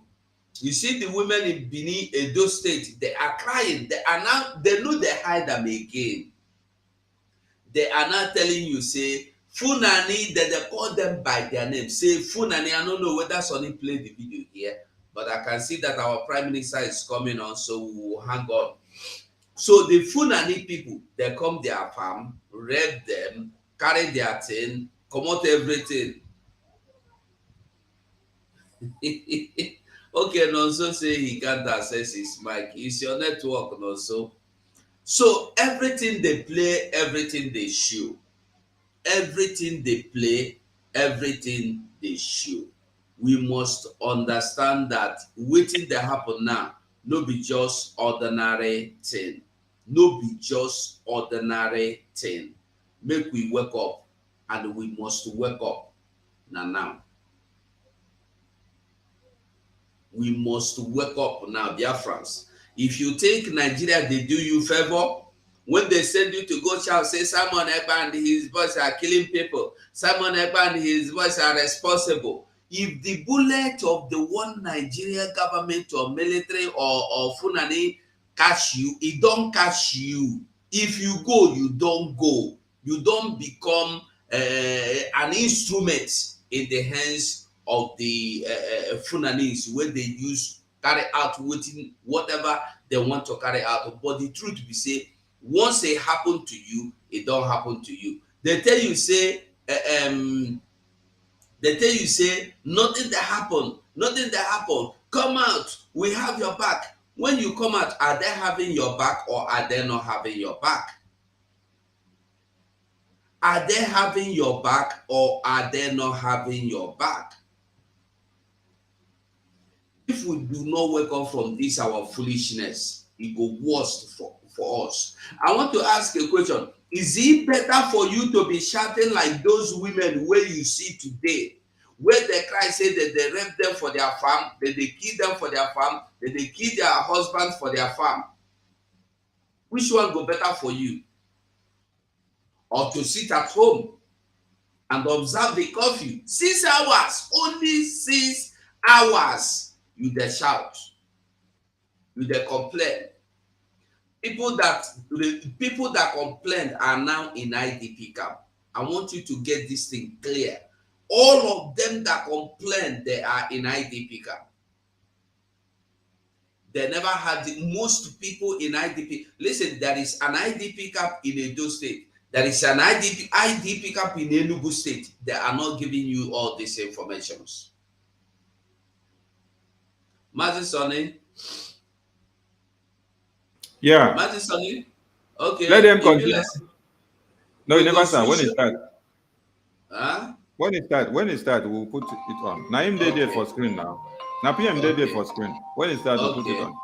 You see the women in Benin, Edo State, they are crying. They know they hide them again. They are now telling you, say, Funani, that they call them by their name. Say, Funani, I don't know whether Sonny played the video here, but I can see that our Prime Minister is coming on, so we will hang on. So the Funani people, they come their farm, rape them, carry their thing, come out everything. Okay, Nonso say he can't access his mic. It's your network, Nonso. So everything they play, everything they show. Everything they play, everything they show. We must understand that wetin dey happen now no be just ordinary thing. No be just ordinary thing. Make we wake up, and we must wake up now. We must wake up now, Biafrans. If you think Nigeria they do you favor, when they send you to go shout, say Simon Ekpa and his boys are killing people, Simon Ekpa and his boys are responsible. If the bullet of the one Nigerian government or military or Funani catch you, it don't catch you. If you go, you don't go. You don't become an instrument in the hands of the Funanis when they use carry out whatever they want to carry out. But the truth be say, once it happen to you, it don't happen to you. They tell you say nothing that happen. Come out, we have your back. When you come out, are they having your back or are they not having your back? Are they having your back or are they not having your back? If we do not wake up from this our foolishness, it go worse for us. I want to ask a question. Is it better for you to be shouting like those women where you see today, where they cry, say that they rape them for their farm, that they kill them for their farm, that they kill their husbands for their farm? Which one go better for you? Or to sit at home and observe the curfew? 6 hours, only 6 hours. You dey shout, you dey complain. People that complain are now in IDP camp. I want you to get this thing clear. All of them that complain, they are in IDP camp. They never had most people in IDP. Listen, there is an IDP camp in Edo State. There is an IDP camp in Enugu State. They are not giving you all these informations. Martin Sonny? Yeah. Martin Sonny? Okay. Let them continue. No, you never start. When it start? Huh? When it start, we'll put it on. Now him they there for screen now. Now PM they there for screen. When it start, we'll put it on.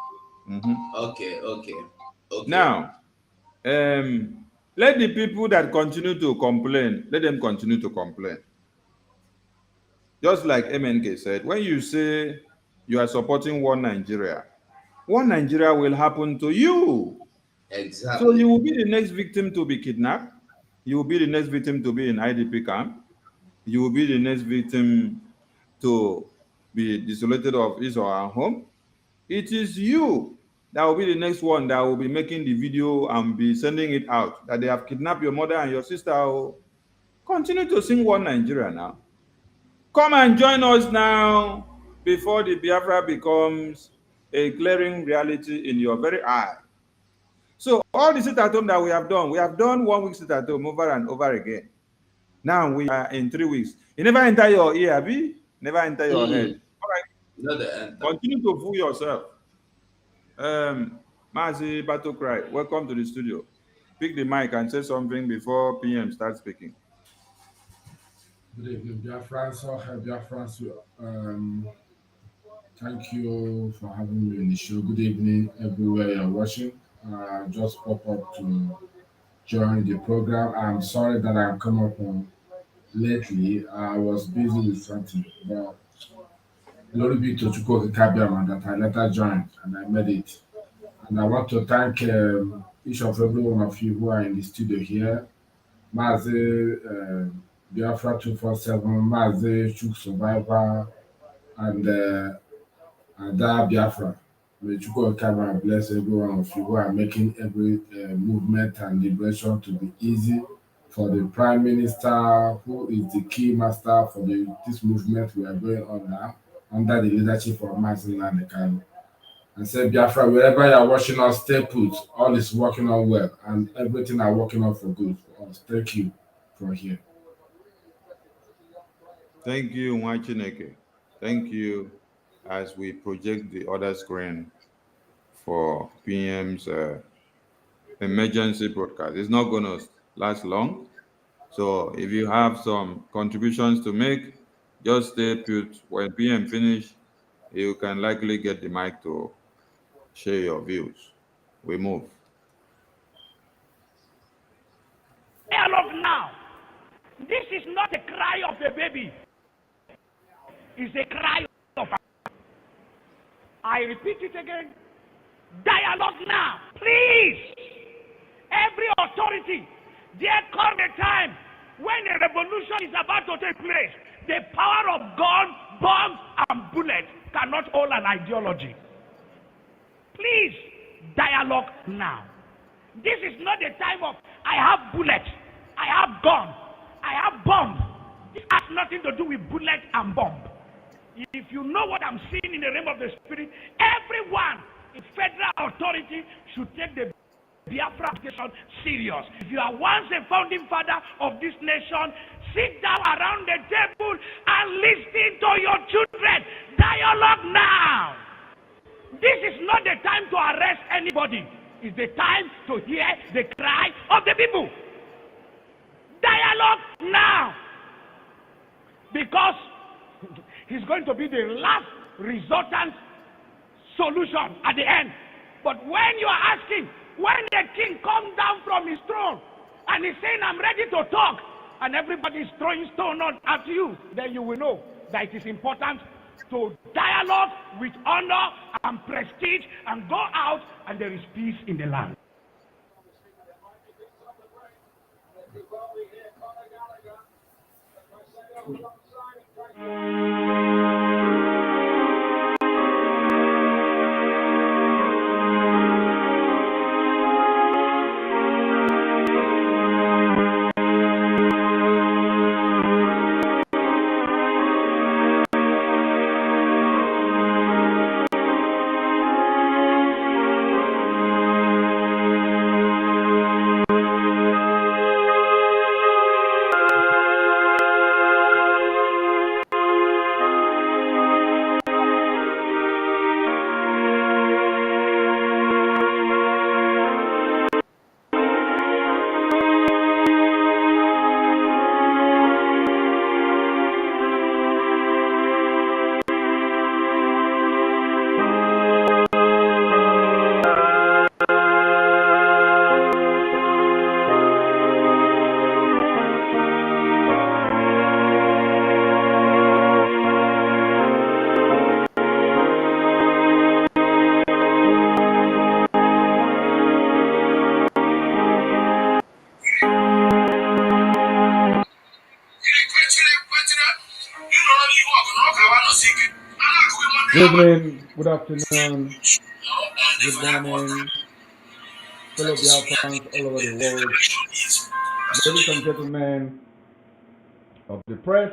Okay. Now, let the people that continue to complain, let them continue to complain. Just like MNK said, when you say you are supporting one Nigeria will happen to you. Exactly. So you will be the next victim to be kidnapped. You will be the next victim to be in IDP camp. You will be the next victim to be desolated of his or her home. It is you that will be the next one that will be making the video and be sending it out that they have kidnapped your mother and your sister. Oh, continue to sing One Nigeria now. Come and join us now before the Biafra becomes a glaring reality in your very eye. So all the sit at home that we have done 1 week sit at home over and over again. Now we are in 3 weeks. It never enter your ear, Abi? Never enter your head. All right. Not the end. Continue to fool yourself. Mazi Battle Cry, welcome to the studio. Pick the mic and say something before PM starts speaking. Good evening, Biafrans. Biafrans, thank you for having me on the show. Good evening, everywhere you're watching. Just pop up to join the program. I'm sorry that I've come up lately. I was busy with something, but glory be to Chukwu Kabiama that I later joined and I made it. And I want to thank each of every one of you who are in the studio here. Mazi Biafra 247, Mazi Chuk Survivor, and Ada Biafra. May Chukwu Okaba bless every one of you who are making every movement and liberation to be easy for the Prime Minister, who is the key master for this movement we are going on now, under the leadership of Martin Landekano. And say, Biafra, wherever you are watching us, stay put. All is working on well, and everything are working out for good for us. Thank you for here. Thank you, Mwachineke. Thank you. As we project the other screen for PM's emergency broadcast. It's not going to last long. So if you have some contributions to make, just stay put. When PM finish, you can likely get the mic to share your views. We move. Dialogue now. This is not a cry of a baby. It's a cry of a... I repeat it again. Dialogue now. Please. Every authority. There come a time when a revolution is about to take place. The power of gun, bombs, and bullets cannot hold an ideology. Please, dialogue now. This is not the time of, I have bullets, I have gun, I have bomb. This has nothing to do with bullet and bomb. If you know what I'm seeing in the realm of the spirit, everyone in federal authority should take the Biafra application serious. If you are once a founding father of this nation, sit down around the table and listen to your children. Dialogue now. This is not the time to arrest anybody. It's the time to hear the cry of the people. Dialogue now. Because it's going to be the last resultant solution at the end. But when you are asking, when the king comes down from his throne and he's saying, I'm ready to talk, and everybody is throwing stone at you, then you will know that it is important to dialogue with honor and prestige and go out and there is peace in the land. Good evening, good afternoon, good morning, fellow Biafrans all over the world. Ladies and gentlemen of the press,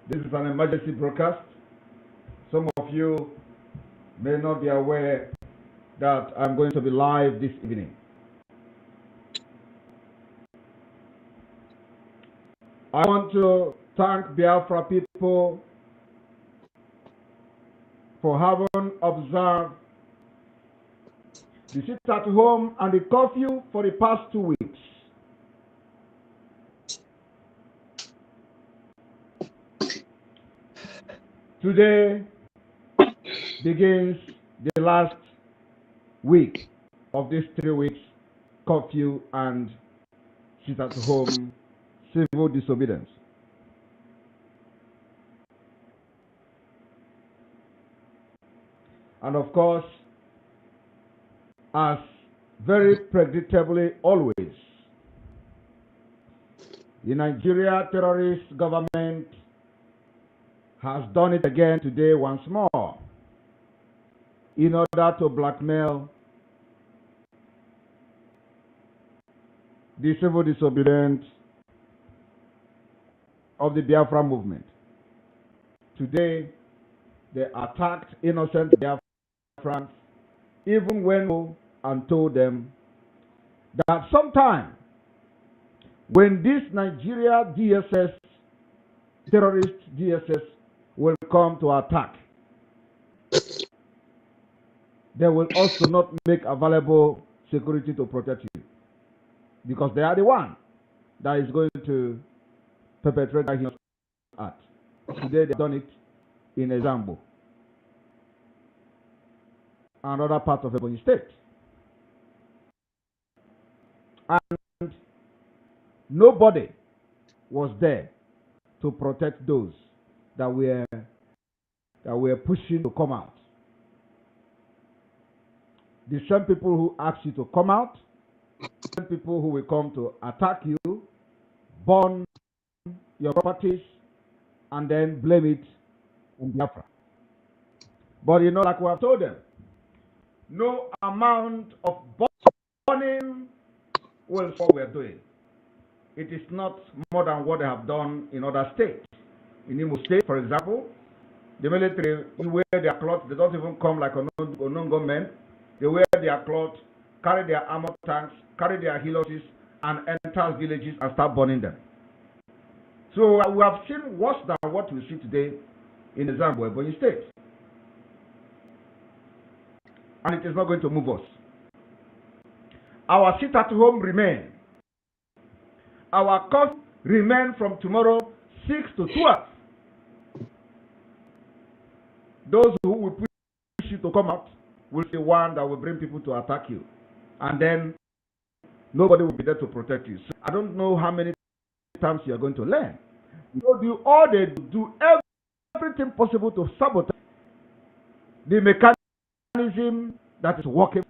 this is an emergency broadcast. Some of you may not be aware that I'm going to be live this evening. I want to thank Biafra people for having observed the sit at home and the curfew for the past 2 weeks. Today begins the last week of these 3 weeks curfew and sit at home civil disobedience. And of course, as very predictably always, the Nigeria terrorist government has done it again today once more in order to blackmail the civil disobedience of the Biafra movement. Today, they attacked innocent Biafrans, even when and told them that sometime when this Nigeria DSS, terrorist DSS, will come to attack, they will also not make available security to protect you, because they are the one that is going to perpetrate that heinous act. Today they've done it in Ezambo and other parts of Ebonyi state. And nobody was there to protect those that were pushing to come out. The same people who asked you to come out, the same people who will come to attack you, burn your properties, and then blame it on Biafra. But you know, like we have told them, no amount of burning will what we are doing. It is not more than what they have done in other states. In Imo State, for example, the military, you wear their clothes, they don't even come like Onongo men. They wear their clothes, carry their armor tanks, carry their helices, and enter villages and start burning them. So we have seen worse than what we see today in the Ebonyi state. And it is not going to move us. Our sit at home remain. Our cost remain from tomorrow 6 to 12. Those who will push you to come out will be the one that will bring people to attack you. And then nobody will be there to protect you. So I don't know how many times you are going to learn. So they do everything possible to sabotage the mechanism that is working.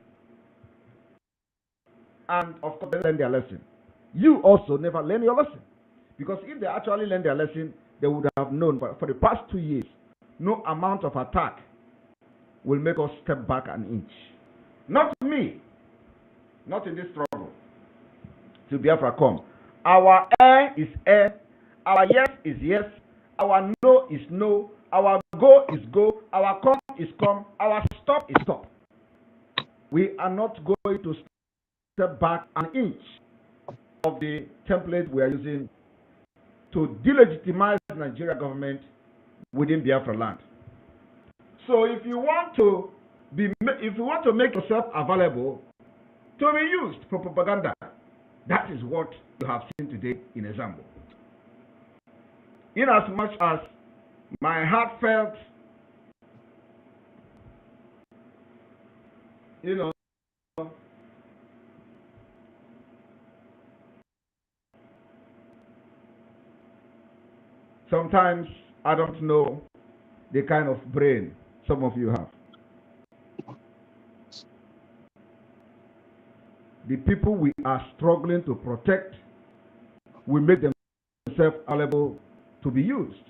And of course, they learn their lesson. You also never learn your lesson. Because if they actually learn their lesson, they would have known for the past 2 years, no amount of attack will make us step back an inch. Not me. Not in this struggle. To Biafra come. Our air is air. Our yes is yes. Our no is no. Our go is go. Our come is come. Our stop is stop. We are not going to step back an inch of the template we are using to delegitimize the Nigeria government within Biafra land. So if you want to make yourself available to be used for propaganda, that is what you have seen today in Ezambo. In as much as my heartfelt, sometimes I don't know the kind of brain some of you have. The people we are struggling to protect will make themselves available to be used.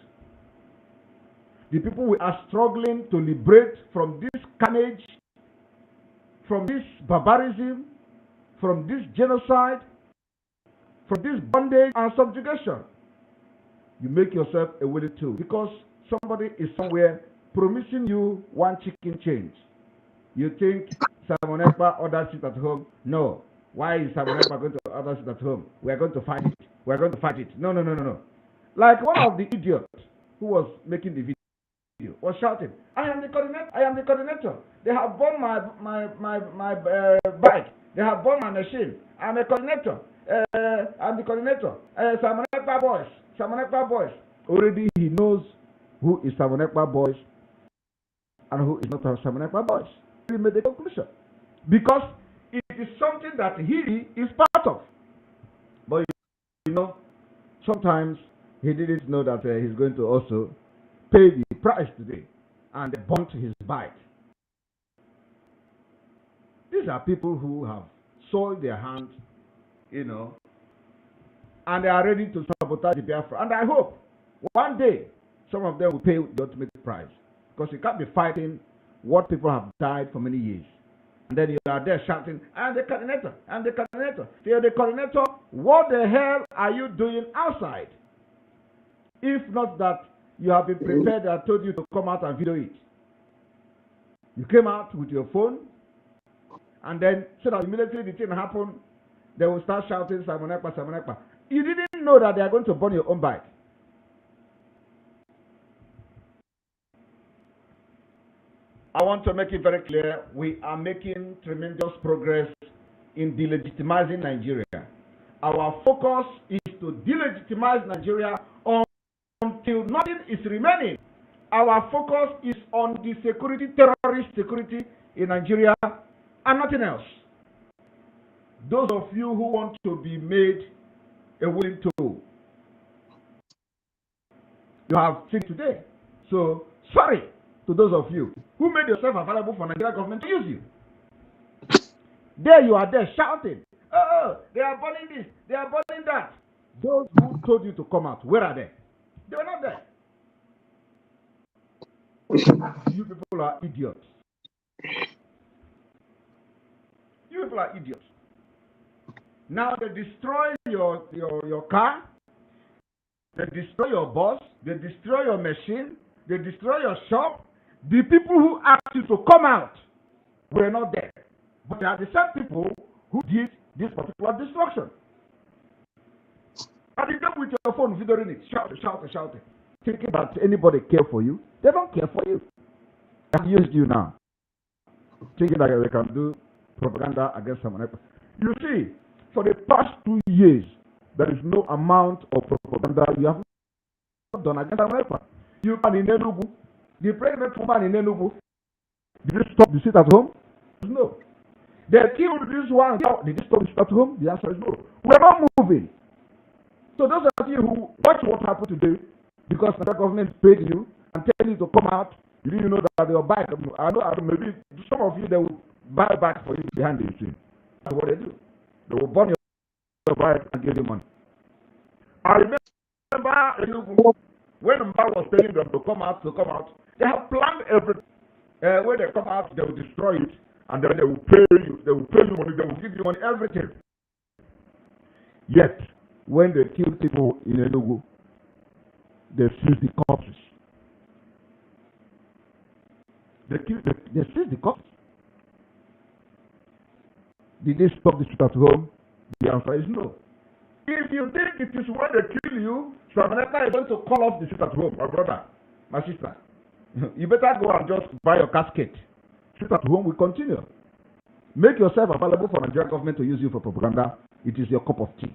the people we are struggling to liberate from this carnage, from this barbarism, from this genocide, from this bondage and subjugation. You make yourself a willing tool because somebody is somewhere promising you one chicken change. You think Simon Ekpa orders it at home? No. Why is Simon Ekpa going to order it at home? We are going to fight it. We are going to fight it. No, no, no, no, no. Like one of the idiots who was making the video was shouting, I am the coordinator. I am the coordinator. They have burned my bike. They have burned my machine. I'm a coordinator. I'm the coordinator. Simon Ekpa boys. Simon Ekpa boys. Already he knows who is Simon Ekpa boys and who is not Simon Ekpa boys. He made the conclusion because it is something that he is part of. But you know, sometimes he didn't know that he's going to also pay the price today and burnt his bike. These are people who have soiled their hands, you know, and they are ready to sabotage the Biafra. And I hope one day some of them will pay the ultimate price because you can't be fighting what people have died for many years. And then you are there shouting, I'm the coordinator, I'm the coordinator. So you're the coordinator, what the hell are you doing outside? If not that you have been prepared, I told you to come out and video it. You came out with your phone, and then so that immediately the thing happened, they will start shouting, Simon Ekpa, Simon Ekpa. You didn't know that they are going to burn your own bike. I want to make it very clear, we are making tremendous progress in delegitimizing Nigeria. Our focus is to delegitimize Nigeria until nothing is remaining. Our focus is on the security, terrorist security in Nigeria and nothing else. Those of you who want to be made a willing tool, you have seen today. So, sorry to those of you who made yourself available for Nigeria government to use you. There you are there shouting, oh, they are burning this, they are burning that. Those who told you to come out, where are they? They were not there. You people are idiots. You people are idiots. Now they destroy your car, they destroy your bus, they destroy your machine, they destroy your shop. The people who asked you to come out were not there. But they are the same people who did this particular destruction. And you come with your phone videoing it, shouting, thinking that anybody care for you. They don't care for you. They have used you now, thinking that they can do propaganda against someone else. You see, for the past 2 years, there is no amount of propaganda you have not done against someone else. You can in Enugu, the pregnant woman in Enugu, did you stop the sit at home? No. They killed this one. Did you stop the sit at home? The answer is no. We're not moving. So those of you who watch what happened today, because the government paid you and tell you to come out, you didn't know that your bike, I know maybe some of you, they will buy back for you behind the scene. That's what they do. They will burn your bike and give you money. I remember when Mba was telling them to come out, they have planned everything. When they come out, they will destroy it, and then they will pay you. They will pay you money. They will give you money, everything. Yet, when they kill people in Enugu, they seize the corpses. They seize the corpses. Did they stop the shoot at home? The answer is no. If you think it is when they kill you, Samaneka is going to call off the shoot at home, my brother, my sister. You better go and just buy your casket. Shoot at home will continue. Make yourself available for Nigerian government to use you for propaganda. It is your cup of tea.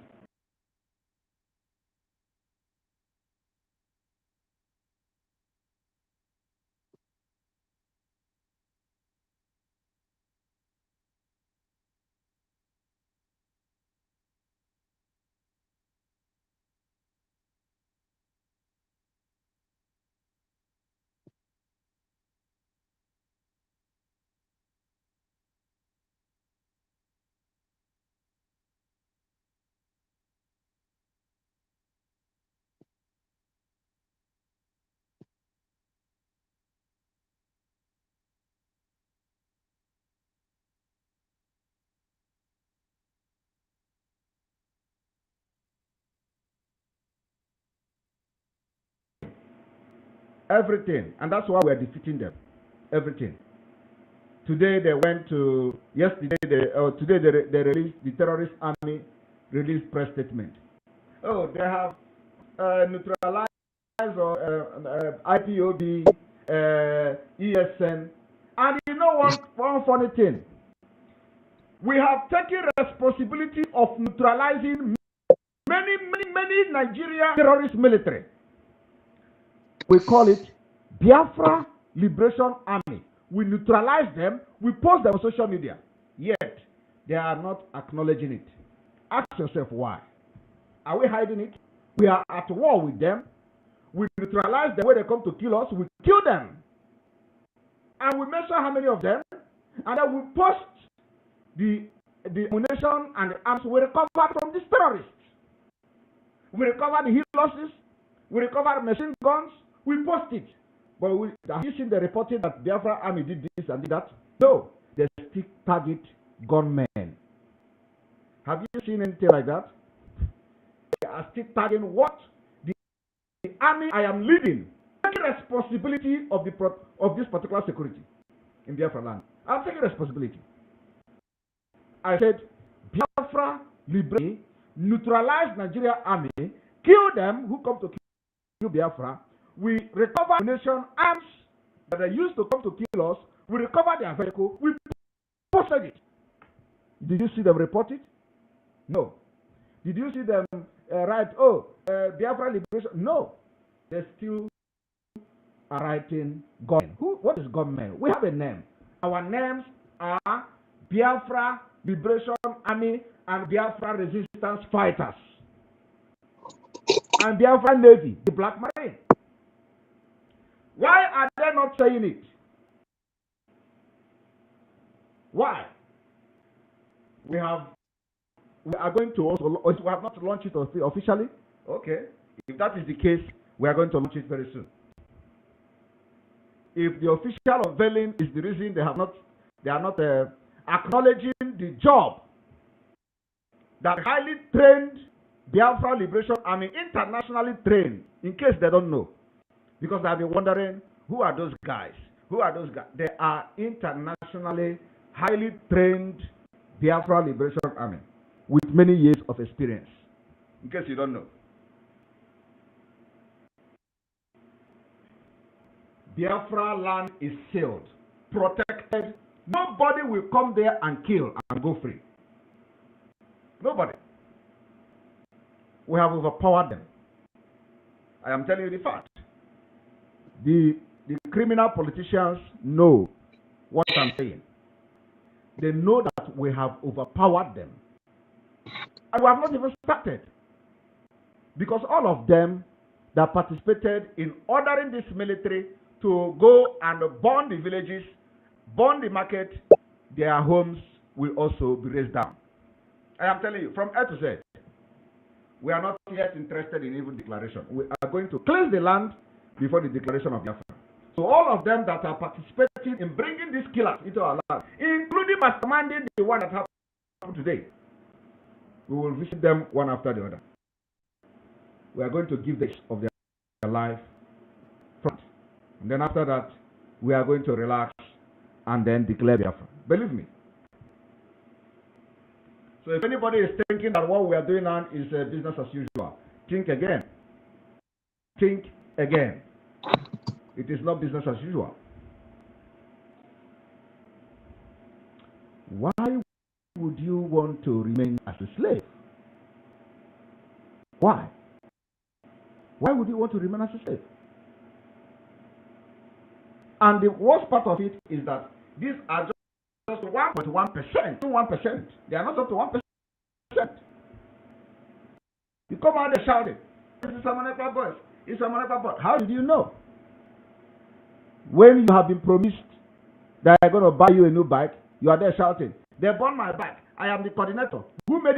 Everything. And that's why we're defeating them. Everything. Today they went to, yesterday, today they released, the terrorist army released press statement. Oh, they have neutralized IPOB, ESN. And you know one funny thing? We have taken responsibility of neutralizing many Nigerian terrorist military. We call it Biafra Liberation Army. We neutralize them, we post them on social media. Yet, they are not acknowledging it. Ask yourself why. Are we hiding it? We are at war with them. We neutralize them when they come to kill us. We kill them. And we measure how many of them. And then we post the ammunition and the arms we recovered from these terrorists. We recover the hillosses. We recover machine guns. We post it. But have you seen the reporting that Biafra army did this and did that? No. They still target gunmen. Have you seen anything like that? They are still targeting what? The army I am leading. Taking responsibility of this particular security in Biafra land. I'm taking responsibility. I said, Biafra liberate, neutralize Nigeria army, kill them who come to kill Biafra. We recover ammunition, arms that are used to come to kill us. We recover their vehicle. We posted it. Did you see them report it? No. Did you see them write, Biafra liberation? No. They still are writing gunmen. What is gunmen? We have a name. Our names are Biafra Liberation Army and Biafra Resistance Fighters. And Biafra Navy, the Black Marine. Why are they not saying it? Why? We are going to also, we have not launched it officially. Okay. If that is the case, we are going to launch it very soon. If the official unveiling is the reason they are not acknowledging the job that highly trained Biafra Liberation Army, internationally trained, in case they don't know. Because they have been wondering, who are those guys? Who are those guys? They are internationally highly trained Biafra Liberation Army with many years of experience. In case you don't know. Biafra land is sealed, protected. Nobody will come there and kill and go free. Nobody. We have overpowered them. I am telling you the fact. The criminal politicians know what I'm saying. They know that we have overpowered them. And we have not even started. Because all of them that participated in ordering this military to go and burn the villages, burn the market, their homes will also be razed down. I am telling you, from A to Z, we are not yet interested in even declaration. We are going to cleanse the land before the declaration of Biafra. So all of them that are participating in bringing these killers into our land, including masterminding the one that happened today, we will visit them one after the other. We are going to give this of their life front. And then after that, we are going to relax and then declare Biafra. Believe me. So if anybody is thinking that what we are doing now is business as usual, think again. Think again. It is not business as usual. Why would you want to remain as a slave? Why? Why would you want to remain as a slave? And the worst part of it is that these are just 1.1%. 1%. They are not up to 1%. You come out there shouting, "This is some Ekpa boys. It's some Ekpa boys." How did you know? When you have been promised that they're going to buy you a new bike, you are there shouting, "They bought my bike. I am the coordinator." Who made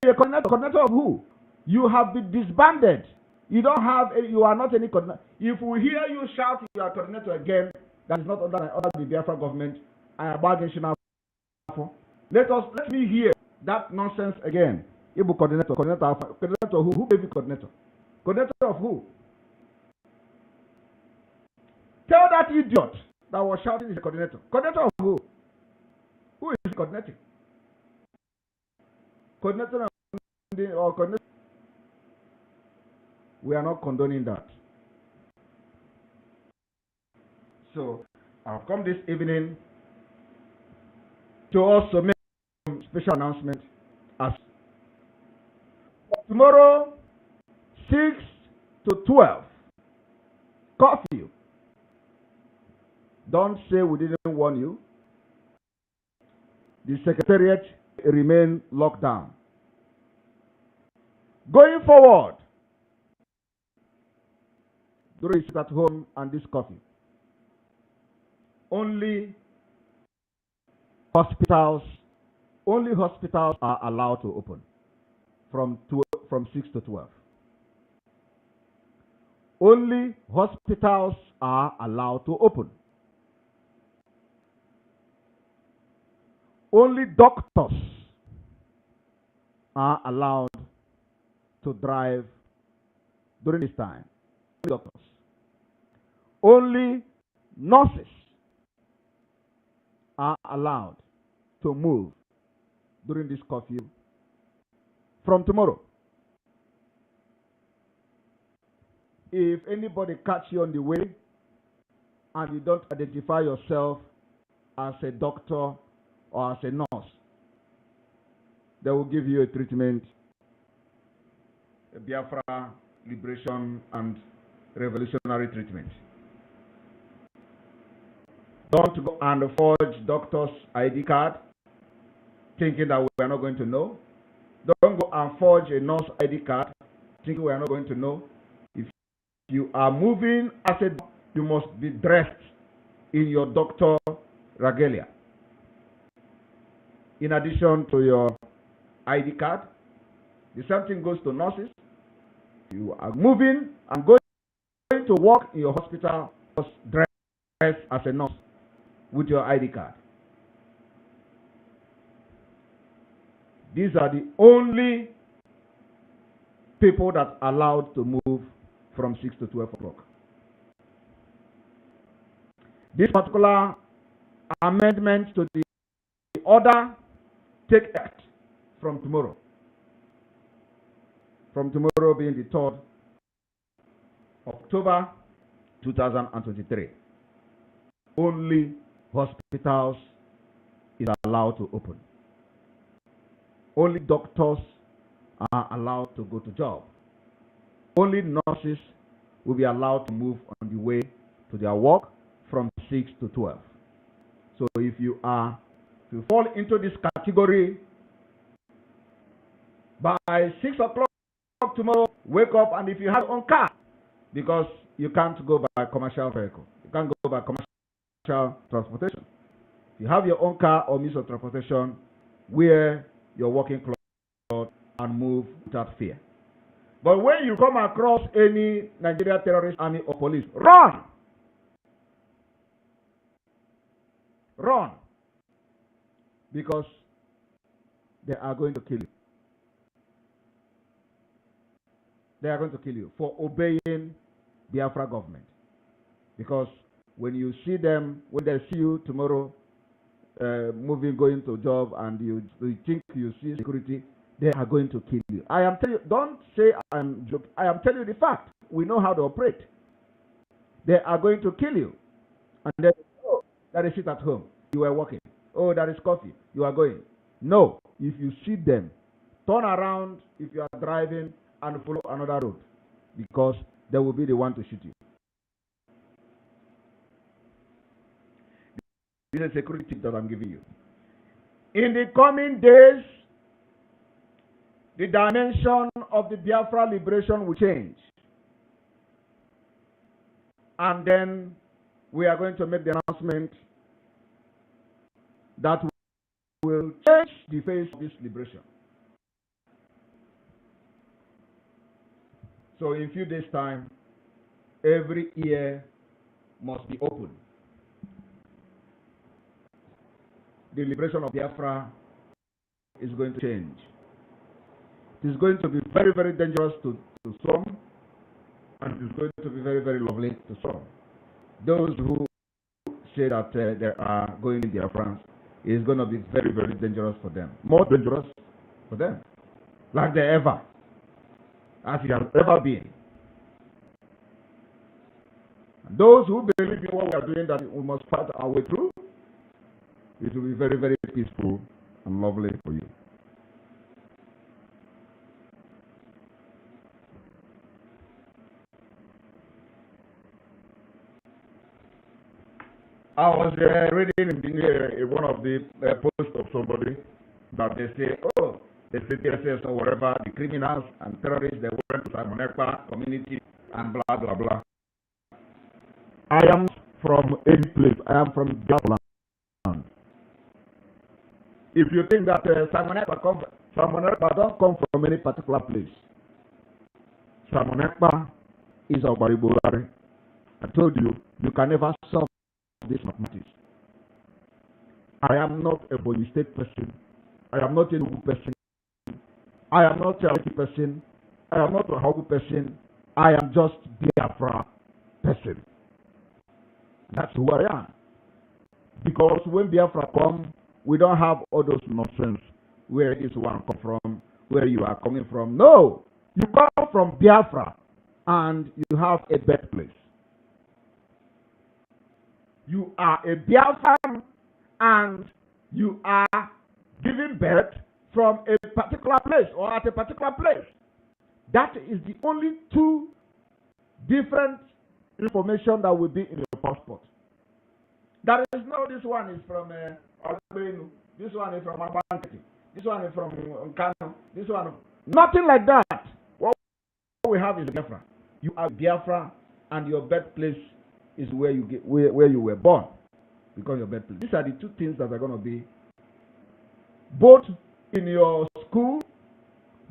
you a coordinator? Coordinator of who? You have been disbanded. You don't have. You are not any coordinator. If we hear you shout you are coordinator again, that is not under the Biafra government. I am bargaining now. Let me hear that nonsense again. Ibu coordinator who? Who gave you coordinator? Coordinator of who? Tell that idiot that was shouting is a coordinator. Coordinator of who? Who is coordinating? Coordinator or coordinator? We are not condoning that. So I've come this evening to also make some special announcement as tomorrow 6 to 12 curfew. Don't say we didn't warn you. The secretariat remain locked down. Going forward, during sit at home and this curfew, only hospitals are allowed to open from 6 to 12. Only hospitals are allowed to open. Only doctors are allowed to drive during this time. Only doctors. Only nurses are allowed to move during this curfew from tomorrow. If anybody catch you on the way and you don't identify yourself as a doctor or as a nurse, they will give you a treatment, a Biafra liberation and revolutionary treatment. Don't go and forge doctor's ID card thinking that we are not going to know. Don't go and forge a nurse ID card thinking we are not going to know. If you are moving as a doctor, you must be dressed in your doctor regalia. In addition to your ID card, the same thing goes to nurses. You are moving and going to work in your hospital, dressed as a nurse with your ID card. These are the only people that are allowed to move from 6 to 12 o'clock. This particular amendment to the order take effect from tomorrow. From tomorrow being the 3rd October 2023. Only hospitals is allowed to open. Only doctors are allowed to go to job. Only nurses will be allowed to move on the way to their work from 6 to 12. So if you fall into this category, by 6 o'clock tomorrow, wake up, and if you have your own car, because you can't go by commercial vehicle, you can't go by commercial transportation. If you have your own car or means of transportation, wear your working clothes and move without fear. But when you come across any Nigeria terrorist army or police, run! Run! Because they are going to kill you. They are going to kill you for obeying Biafra government. Because when you see them, when they see you tomorrow, moving, going to job, and you think you see security, they are going to kill you. I am telling you, don't say I'm joking. I am telling you the fact. We know how to operate. They are going to kill you. And then, oh, that is it at home. You were working. Oh, that is coffee. You are going. No. If you see them, turn around if you are driving and follow another road, because they will be the one to shoot you. This is a security tip that I'm giving you. In the coming days, the dimension of the Biafra liberation will change. And then we are going to make the announcement that will change the face of this liberation. So in a few days' time, every ear must be open. The liberation of Biafra is going to change. It is going to be very, very dangerous to some, and it is going to be very, very lovely to some. those who say that they are going in Biafrans is going to be very, very dangerous for them. More dangerous for them. Like they ever. As it has ever been. Those who believe in what we are doing, that we must fight our way through, it will be very, very peaceful and lovely for you. I was reading in one of the posts of somebody that they say, oh, the CTSS or whatever, the criminals and terrorists, they went to Simon Ekpa community and blah, blah, blah. I am from any place. I am from Biafrans. If you think that Simon Ekpa don't come from any particular place, Simon Ekpa is our Baribulari. I told you, you can never solve this mathematics. I am not a Ebonyi State person. I am not a Nugu person. I am not a Aleki person. I am not a Hagu person. I am just Biafra person. That's who I am. Because when Biafra come, we don't have all those nonsense. Where this one come from? Where you are coming from? No! You come from Biafra and you have a birthplace. You are a Biafran and you are giving birth from a particular place or at a particular place. That is the only two different information that will be in your passport. There is no, this one is from Albenu, this one is from Abankiti, this one is from Kano, this one, nothing like that. What we have is Biafra. You are Biafra and your birthplace is where you get where you were born, because your birthplace. These are the two things that are going to be both in your school,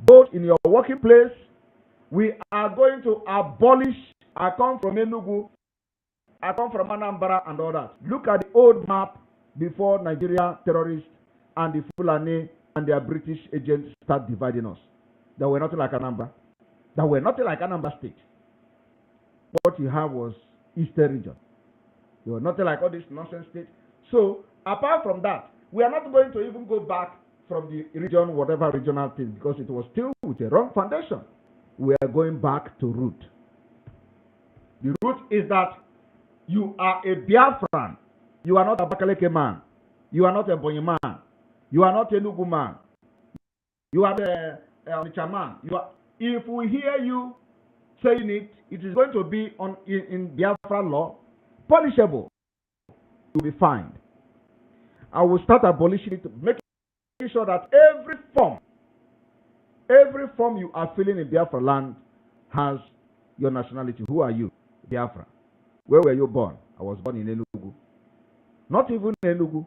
both in your working place. We are going to abolish. I come from Enugu, I come from Anambra and all that. Look at the old map before Nigeria terrorists and the Fulani and their British agents start dividing us. That were nothing like Anambra. That were nothing like Anambra State. What you have was Eastern region. You were nothing like all this nonsense state. So, apart from that, we are not going to even go back from the region, whatever regional thing, because it was still with a wrong foundation. We are going back to root. The root is that you are a Biafran. You are not a Bakaleke man. You are not a Ebonyi man. You are not a Nugu man. You are a Onitsha man. If we hear you saying it, it is going to be in Biafra law, punishable. You will be fined. I will start abolishing it, making sure that every form you are filling in Biafra land has your nationality. Who are you? Biafra. Where were you born? I was born in Enugu. Not even Enugu.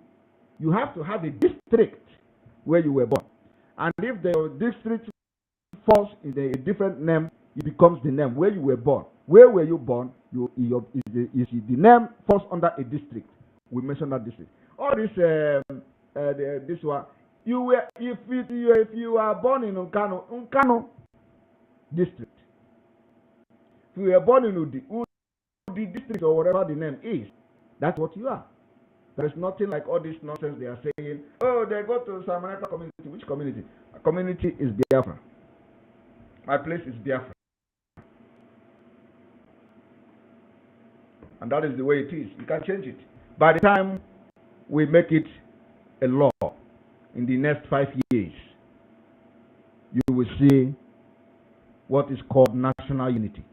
You have to have a district where you were born. And if the district falls in a different name, it becomes the name where you were born. Where were you born? The name falls under a district. We mentioned that district. All this, this one. If you are born in Nkano district. If you were born in Udi district or whatever the name is, that's what you are. There is nothing like all this nonsense they are saying. Oh, they go to Samanaka community. Which community? A community is Biafra. My place is Biafra. And that is the way it is. You can't change it. By the time we make it a law in the next 5 years, you will see what is called national unity.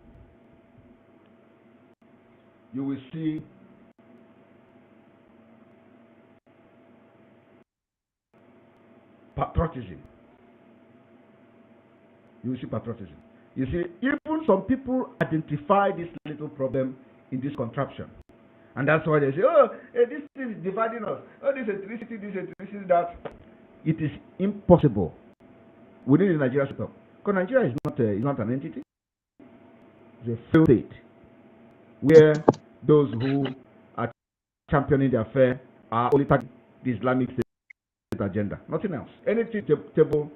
You will see patriotism. You will see patriotism. You see, even some people identify this little problem in this contraption. And that's why they say, oh, this is dividing us. Oh, this electricity, that. It is impossible. We need a Nigeria setup. Because Nigeria is not an entity. It's a failed state. Where those who are championing the affair are only targeting the Islamic State agenda. Nothing else. Anything table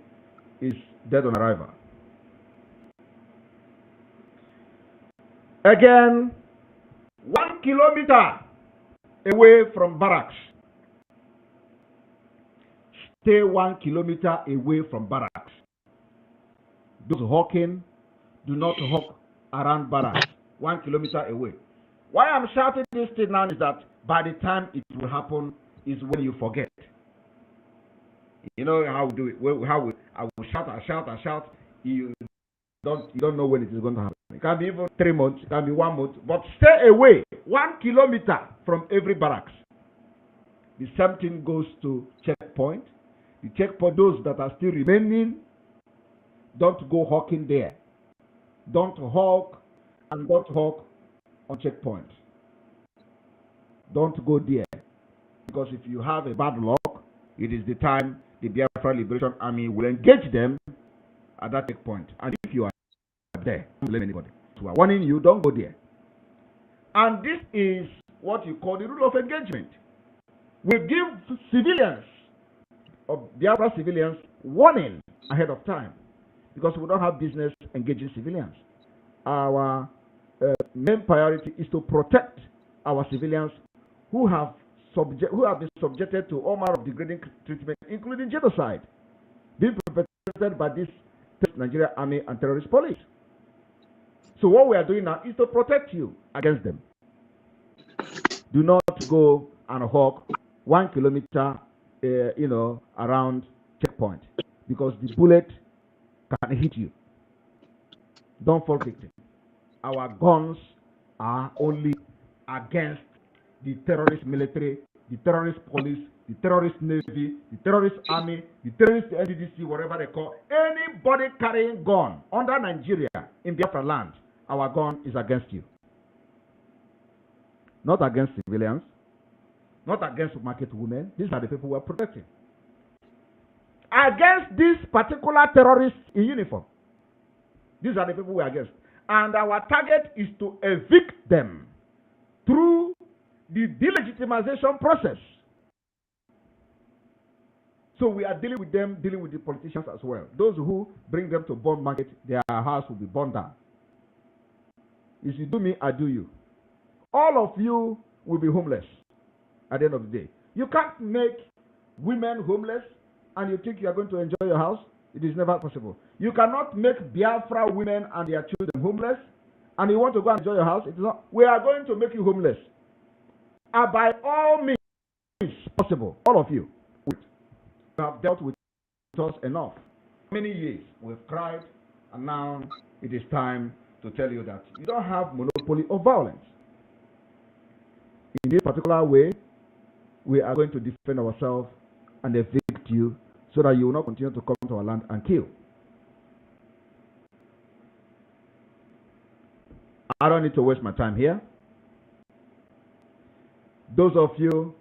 is dead on arrival. Again, one 1 kilometer away from barracks. Stay 1 kilometer away from barracks. Those hawking, do not hawk around barracks. 1 kilometer away. Why I'm shouting this thing now is that by the time it will happen is when you forget. You know how we do it. I will shout. You don't know when it is going to happen. It can be even 3 months, it can be 1 month, but stay away 1 kilometer from every barracks. The same thing goes to checkpoint. The checkpoint, those that are still remaining, don't go hawking there. Don't hawk and don't hawk on checkpoint. Don't go there. Because if you have a bad luck, it is the time the Biafra Liberation Army will engage them at that checkpoint. And if you are there, don't blame anybody. So we are warning you, don't go there. And this is what you call the rule of engagement. We give civilians, or Biafra civilians, warning ahead of time. Because we don't have business engaging civilians. Our main priority is to protect our civilians who have been subjected to all manner of degrading treatment, including genocide, being perpetrated by this Nigeria Army and terrorist police. So what we are doing now is to protect you against them. Do not go and hawk 1 kilometer, around checkpoint, because the bullet can hit you. Don't fall victim. Our guns are only against the terrorist military, the terrorist police, the terrorist navy, the terrorist army, the terrorist NDDC, whatever they call. Anybody carrying gun under Nigeria in Biafra land, our gun is against you. Not against civilians, not against market women. These are the people we are protecting. Against these particular terrorists in uniform. These are the people we are against. And our target is to evict them through the delegitimization process. So we are dealing with them, dealing with the politicians as well. Those who bring them to bond market, their house will be burned down. If you do me, I do you. All of you will be homeless at the end of the day. You can't make women homeless and you think you are going to enjoy your house. It is never possible. You cannot make Biafra women and their children homeless and you want to go and enjoy your house. It is not. We are going to make you homeless. And by all means possible, all of you have dealt with us enough. Many years we've cried, and now it is time to tell you that you don't have monopoly of violence. In this particular way, we are going to defend ourselves and evict you so that you will not continue to come to our land and kill. I don't need to waste my time here. Those of you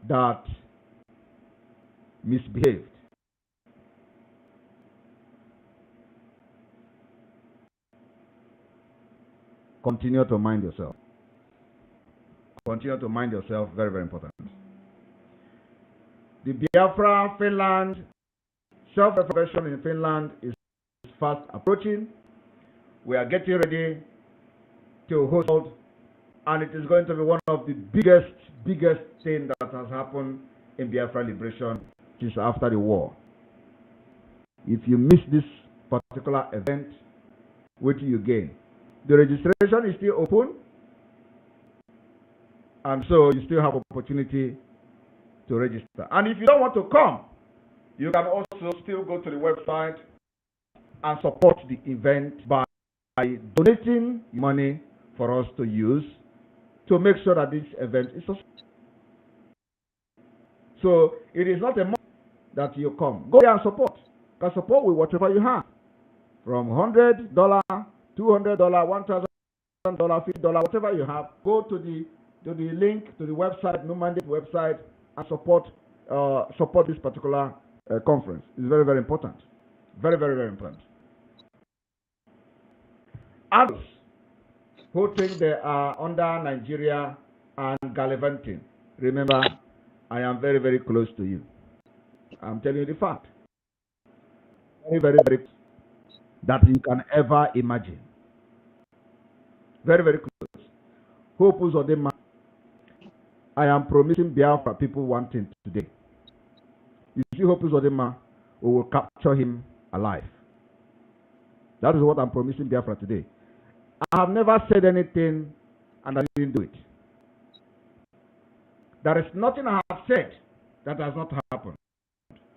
that misbehaved, continue to mind yourself. Continue to mind yourself, very, very important. The Biafra, Finland, self-referendum in Finland is fast approaching. We are getting ready to hold, and it is going to be one of the biggest thing that has happened in Biafra liberation since after the war. If you miss this particular event, what do you gain? The registration is still open, and so you still have opportunity to register. And if you don't want to come, you can also still go to the website and support the event by donating money for us to use to make sure that this event is successful. So it is not a must that you come. Go there and support. You can support with whatever you have. From $100, $200, $1,000, $50, whatever you have. Go to the link to the website, No Mandate website, and support this particular conference. It's very, very important. Very, very, very important. Others who think they are under Nigeria and gallivanting, remember, I am very, very close to you. I'm telling you the fact. Very, very, very that you can ever imagine. Very, very close. Hope Uzodinma, I am promising Biafra people one thing today. You see, Hope Uzodinma, we will capture him alive. That is what I'm promising Biafra today. I have never said anything and I didn't do it. There is nothing I have said that has not happened.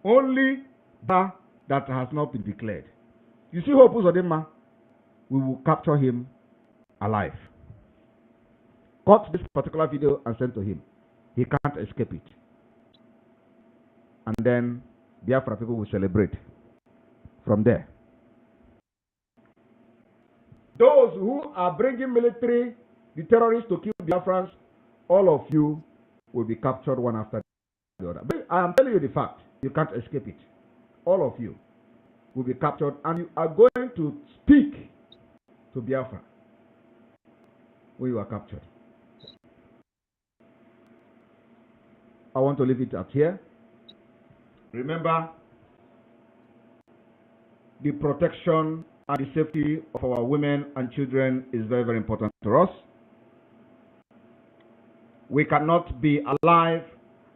Only that has not been declared. You see, Hope Uzodinma, we will capture him alive. Cut this particular video and send to him. He can't escape it. And then Biafra people will celebrate from there. Those who are bringing military, the terrorists to kill Biafrans, all of you will be captured one after the other. But I am telling you the fact. You can't escape it. All of you will be captured and you are going to speak to Biafra when you are captured. I want to leave it at here. Remember, the protection and the safety of our women and children is very, very important to us. We cannot be alive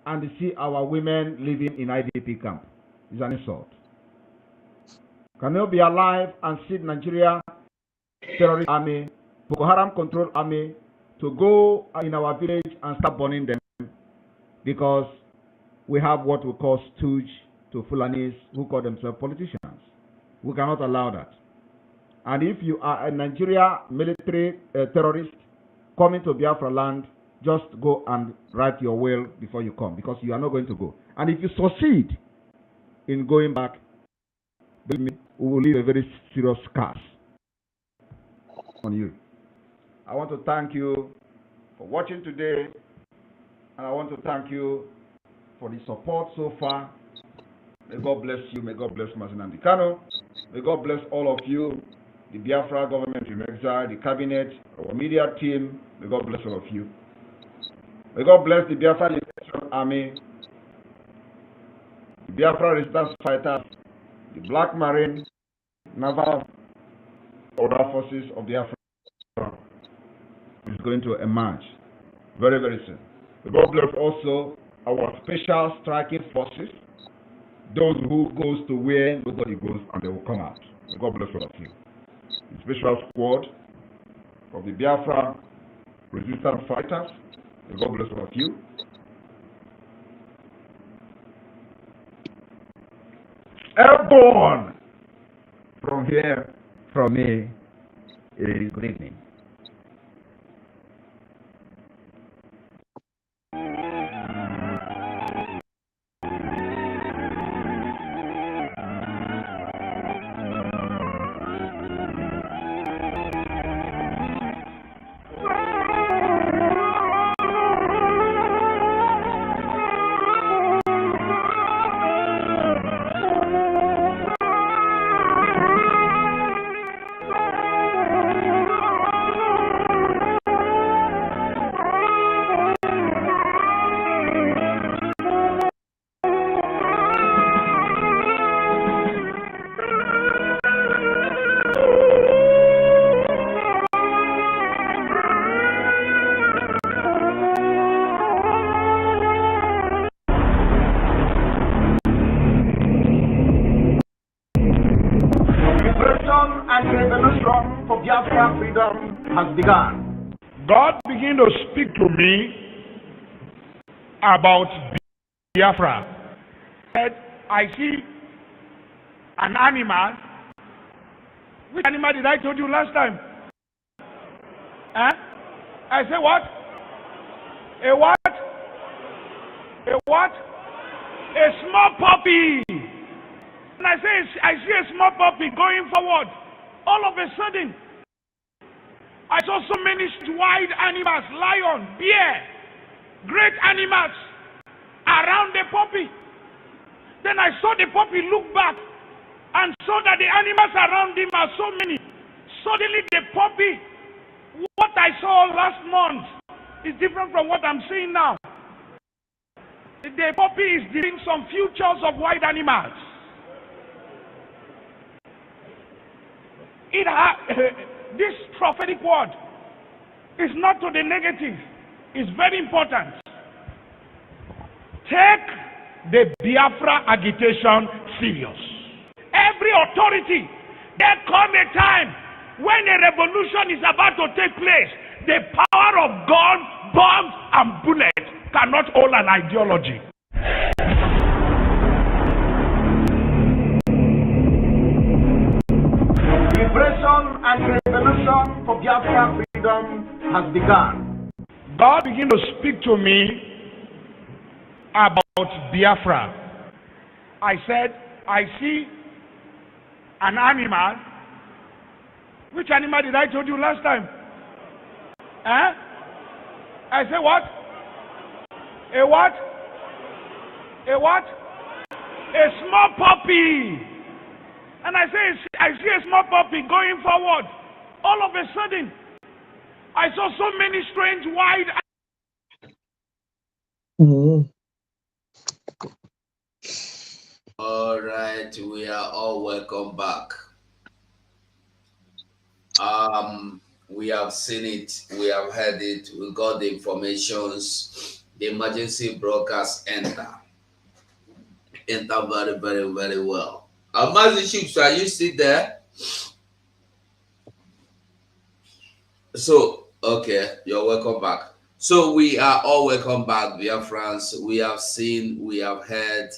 and see our women living in IDP camp. It's an insult. Cannot be alive and see Nigeria terrorist army, Boko Haram control army, to go in our village and start burning them because we have what we call stooge to Fulanis who call themselves politicians. We cannot allow that. And if you are a Nigeria military terrorist coming to Biafra land, just go and write your will before you come, because you are not going to go. And if you succeed in going back, believe me, we will leave a very serious scars on you. I want to thank you for watching today, and I want to thank you for the support so far. May God bless you. May God bless Mazin Kano. May God bless all of you, the Biafra government in exile, the cabinet, our media team. May God bless all of you. May God bless the Biafra Liberation Army, the Biafra Resistance Fighters, the Black Marine, Naval, other forces of Biafra is going to emerge very, very soon. May God bless also our special striking forces, those who goes to where nobody goes and they will come out. May God bless all of you. The special squad of the Biafra Resistance Fighters, may God bless all of you. Airborne! From here, from me, it is good evening. Has begun. God began to speak to me about Biafra. And I see an animal. Which animal did I told you last time? I say what? A what? A what? A small puppy. And I see a small puppy going forward. All of a sudden, I saw so many wild animals, lion, bear, great animals around the puppy. Then I saw the puppy look back and saw that the animals around him are so many. Suddenly the puppy, what I saw last month is different from what I'm seeing now. The puppy is giving some futures of wild animals. This prophetic word It's not to the negative. It's very important. Take the Biafra agitation serious. Every authority, there come a time when a revolution is about to take place. The power of gun, bombs, and bullets cannot hold an ideology. Liberation and revolution for Biafra freedom has begun. God began to speak to me about Biafra. I said, I see an animal. Which animal did I told you last time? I said what? A what? A what? A small puppy. And I say, I see a small puppy going forward. All of a sudden, I saw so many strange wide All right, we are all welcome back. We have seen it, we have heard it, we got the informations. The emergency broadcast enter very, very, very well. Mazi Chips, are you still there? So, okay, you're welcome back. So we are all welcome back, Biafrans. We have seen, we have heard,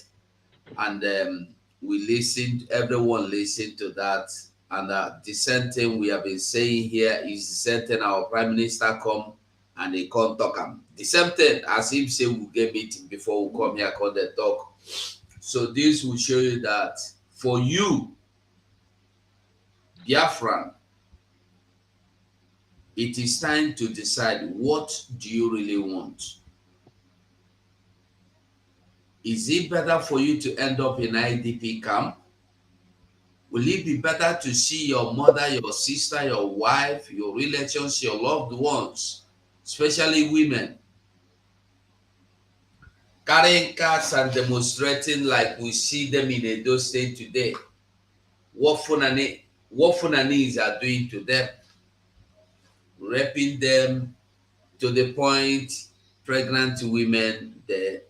and we listened, everyone listened to that. And the same thing we have been saying here is the same thing our Prime Minister come and they can't talk. The same thing as if say we get meeting before we come here, call the talk. So this will show you that for you, Biafran, it is time to decide, what do you really want? Is it better for you to end up in IDP camp? Will it be better to see your mother, your sister, your wife, your relations, your loved ones, especially women, carrying cards and demonstrating like we see them in Edo State today? What Funanis are doing to them, raping them to the point, pregnant women there.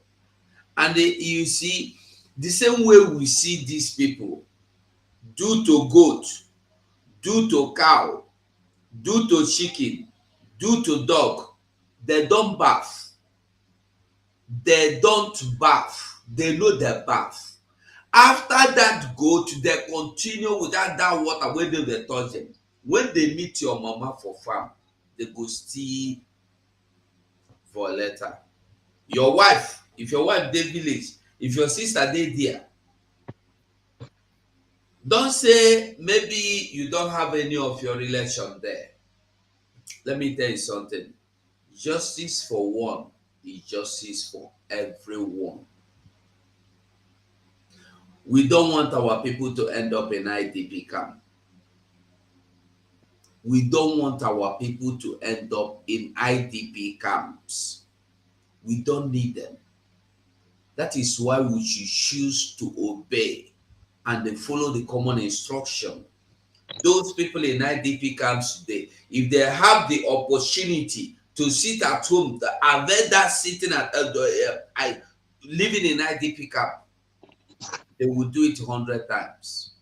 And you see, the same way we see these people do to goat, do to cow, do to chicken, do to dog, they don't bath. They don't bath. They know they bath. After that goat, they continue without that water when they touch them. When they meet your mama for farm, they go steal for a letter. Your wife, if your wife dey village, if your sister dey there, don't say maybe you don't have any of your relation there. Let me tell you something. Justice for one is justice for everyone. We don't want our people to end up in IDP camp. We don't want our people to end up in IDP camps. We don't need them. That is why we should choose to obey and follow the common instruction. Those people in IDP camps today, if they have the opportunity to sit at home, are they that sitting at living in IDP camp? They will do it 100 times.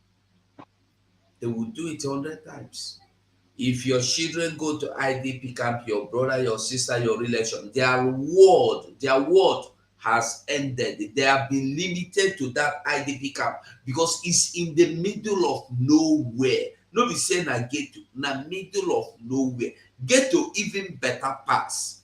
They will do it 100 times. If your children go to IDP camp, your brother, your sister, your relation, their word has ended. They have been limited to that IDP camp because it's in the middle of nowhere. No be saying I get to na middle of nowhere. Ghetto even better pass.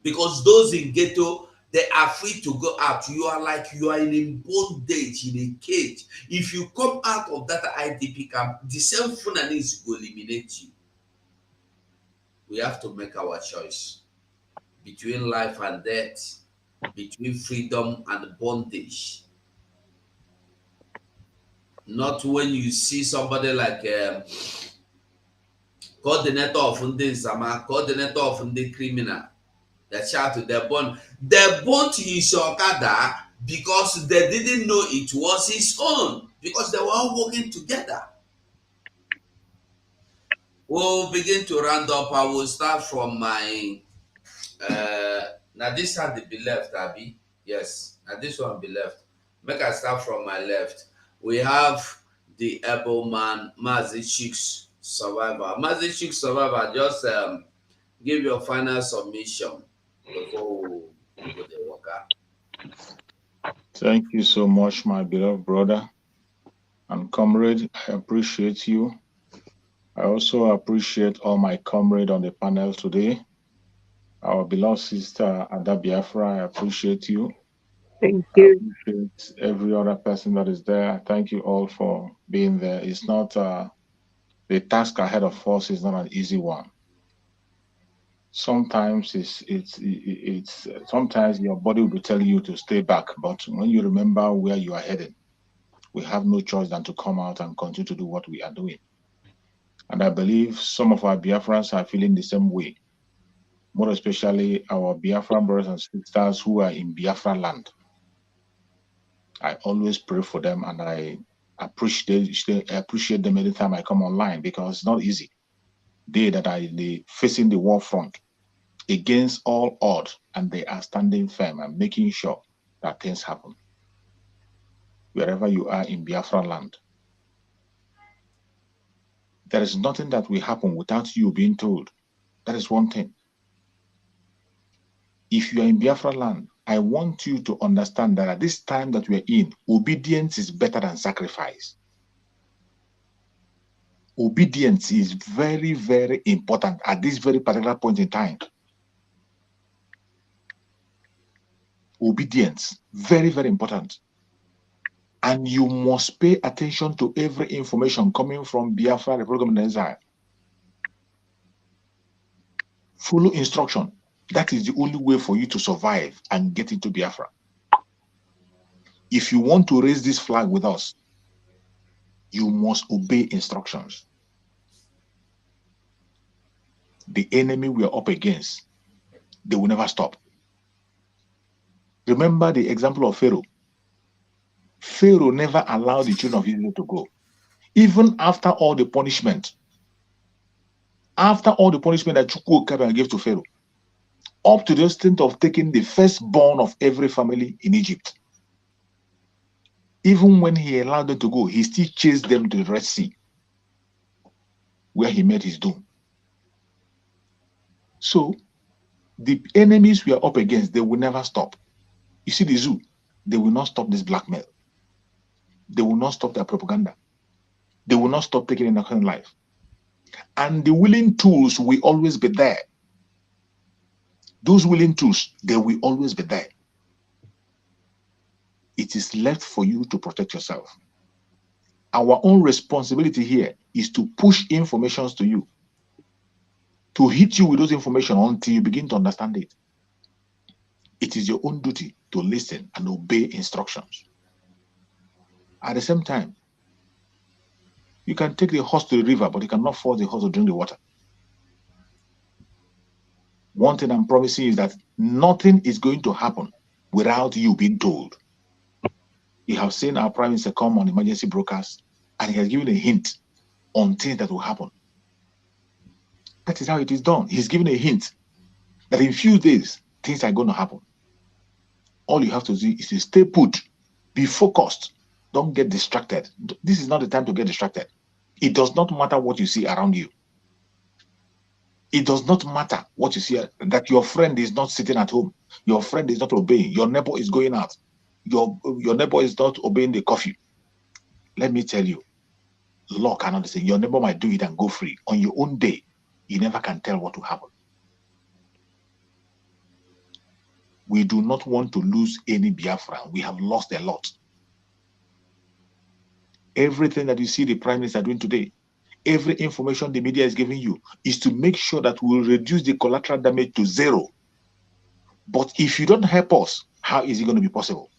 Because those in ghetto, they are free to go out. You are in bondage, in a cage. If you come out of that IDP camp, the same Funanis will eliminate you. We have to make our choice between life and death, between freedom and bondage. Not when you see somebody like coordinator of Ndizama, coordinator of the criminal, they shout to their bond. They bought his Okada because they didn't know it was his own, because they were all working together. We'll begin to round up. I will start from my now this had to be left, Abby. Yes, now this one be left. Make I start from my left. We have the able man, Mazi Chicks Survivor. Mazi Chicks Survivor, just give your final submission before we go to work out. Thank you so much, my beloved brother and comrade. I appreciate you. I also appreciate all my comrades on the panel today. Our beloved sister Ada Biafra, I appreciate you. Thank I you. appreciate every other person that is there. Thank you all for being there. It's not the task ahead of us is not an easy one. Sometimes it's sometimes your body will be telling you to stay back, but when you remember where you are headed, we have no choice than to come out and continue to do what we are doing. And I believe some of our Biafrans are feeling the same way, more especially our Biafran brothers and sisters who are in Biafra land. I always pray for them, and I appreciate them anytime I come online, because it's not easy. They that are facing the war front against all odds, and they are standing firm and making sure that things happen. Wherever you are in Biafra land, there is nothing that will happen without you being told. That is one thing. If you are in Biafra land, I want you to understand that at this time that we are in, obedience is better than sacrifice. Obedience is very, very important at this very particular point in time. Obedience, very, very important. And you must pay attention to every information coming from Biafra, the program in exile. Follow instruction. That is the only way for you to survive and get into Biafra. If you want to raise this flag with us, you must obey instructions. The enemy we are up against, they will never stop. Remember the example of Pharaoh. Pharaoh never allowed the children of Israel to go. Even after all the punishment, that Chukwu gave to Pharaoh, up to the extent of taking the firstborn of every family in Egypt. Even when he allowed them to go, he still chased them to the Red Sea, where he met his doom. So, the enemies we are up against, they will never stop. You see the zoo, they will not stop this blackmail. They will not stop their propaganda. They will not stop taking in their current life. And the willing tools will always be there. Those willing tools, they will always be there. It is left for you to protect yourself. Our own responsibility here is to push information to you, to hit you with those information until you begin to understand it. It is your own duty to listen and obey instructions. At the same time, you can take the horse to the river, but you cannot force the horse to drink the water. One thing I'm promising is that nothing is going to happen without you being told. You have seen our Prime Minister come on emergency broadcast, and he has given a hint on things that will happen. That is how it is done. He's given a hint that in a few days, things are going to happen. All you have to do is to stay put, be focused, don't get distracted. This is not the time to get distracted. It does not matter what you see around you. It does not matter what you see, that your friend is not sitting at home. Your friend is not obeying. Your neighbor is going out. Your neighbor is not obeying the curfew. Let me tell you, law cannot say your neighbor might do it and go free. On your own day, you never can tell what will happen. We do not want to lose any Biafran. We have lost a lot. Everything that you see the Prime Minister doing today, every information the media is giving you is to make sure that we will reduce the collateral damage to zero. But if you don't help us, how is it going to be possible?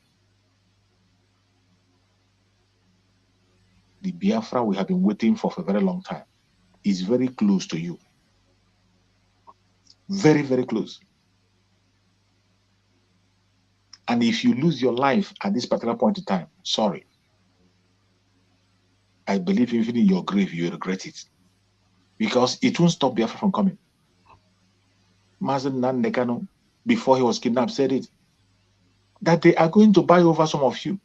The Biafra we have been waiting for a very long time is very close to you. Very, very close. And if you lose your life at this particular point in time, sorry. I believe even in your grave, you regret it. because it won't stop Biafra from coming. Mazen Nandekano, before he was kidnapped, said it, that they are going to buy over some of you.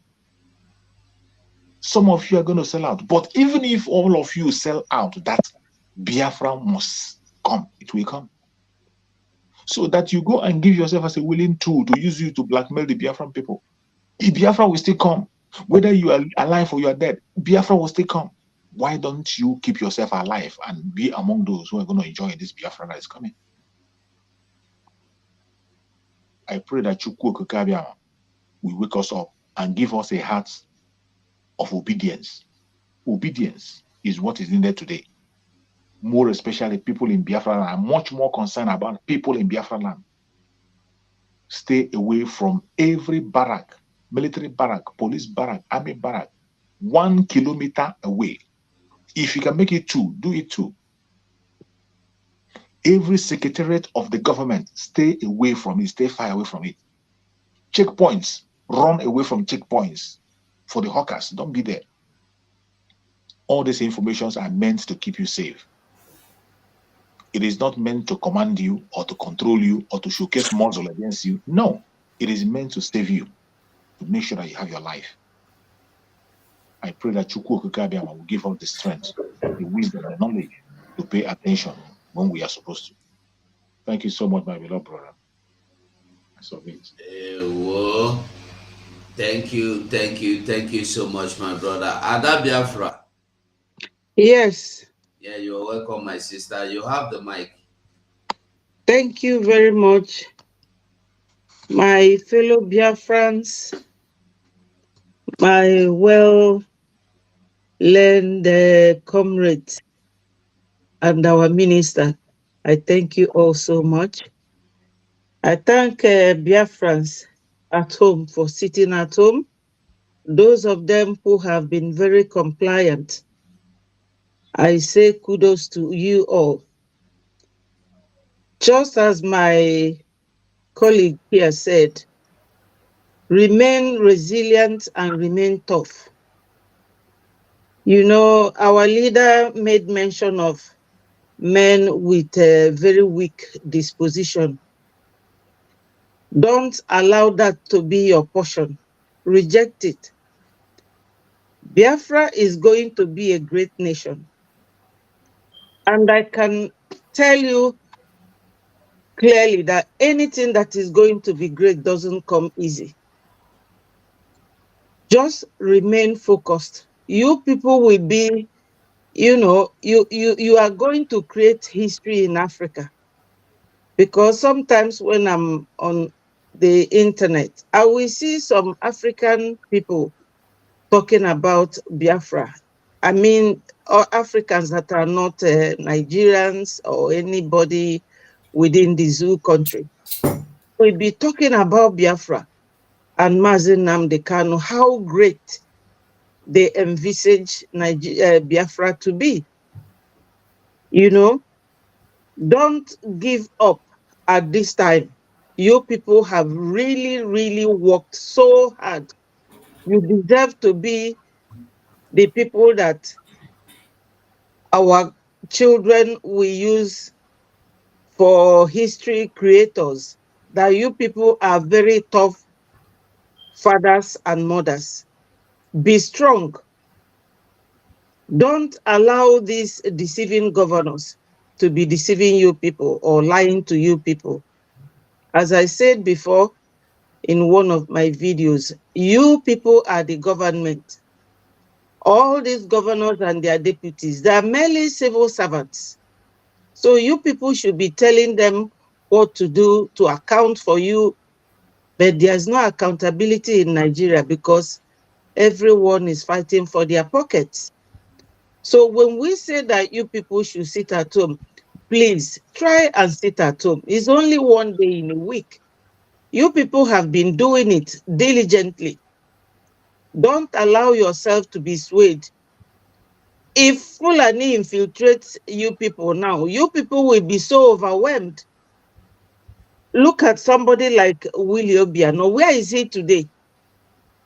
Some of you are going to sell out. But even if all of you sell out, that Biafra must come. It will come. So that you go and give yourself as a willing tool to use you to blackmail the Biafran people. If Biafra will still come, whether you are alive or you are dead, Biafra will still come. Why don't you keep yourself alive and be among those who are going to enjoy this Biafra that is coming? I pray that Chukwu Okikabiyama will wake us up and give us a heart of obedience. Obedience is what is needed today. More especially people in Biafra land are much more concerned about people in Biafra land. Stay away from every barrack, military barrack, police barrack, army barrack, 1 kilometer away. If you can make it 2, do it 2. Every secretariat of the government, stay away from it, stay far away from it. Checkpoints, run away from checkpoints for the hawkers. Don't be there. All these informations are meant to keep you safe. It is not meant to command you or to control you or to showcase muscle against you. No, it is meant to save you, to make sure that you have your life. I pray that Chukwu Okikabiyama will give us the strength, the wisdom, and the knowledge to pay attention when we are supposed to. Thank you so much, my beloved brother. I submit. Well, thank you so much, my brother. Ada Biafra. Yes. Yeah, you're welcome, my sister. You have the mic. Thank you very much, my fellow Biafrans, my well-learned comrades, and our minister. I thank you all so much. I thank Biafrans at home for sitting at home. Those of them who have been very compliant, I say kudos to you all. Just as my colleague here said, remain resilient and remain tough. You know, our leader made mention of men with a very weak disposition. Don't allow that to be your portion. Reject it. Biafra is going to be a great nation. And I can tell you clearly that anything that is going to be great doesn't come easy. Just remain focused. You people will be, you know, you are going to create history in Africa. Because sometimes when I'm on the internet, I will see some African people talking about Biafra. I mean, Africans that are not Nigerians or anybody within the zoo country. We'll be talking about Biafra and Mazen Nnamdi Kanu, how great they envisage Biafra to be. You know, don't give up at this time. You people have really, really worked so hard. You deserve to be the people that our children will use for history creators, that you people are very tough fathers and mothers. Be strong. Don't allow these deceiving governors to be deceiving you people or lying to you people. As I said before in one of my videos, you people are the government. All these governors and their deputies, they are merely civil servants. So you people should be telling them what to do to account for you. But there's no accountability in Nigeria because everyone is fighting for their pockets. So when we say that you people should sit at home, please try and sit at home. It's only one day in a week. You people have been doing it diligently. Don't allow yourself to be swayed. If Fulani infiltrates you people now, you people will be so overwhelmed. Look at somebody like Willie Obiano. Where is he today?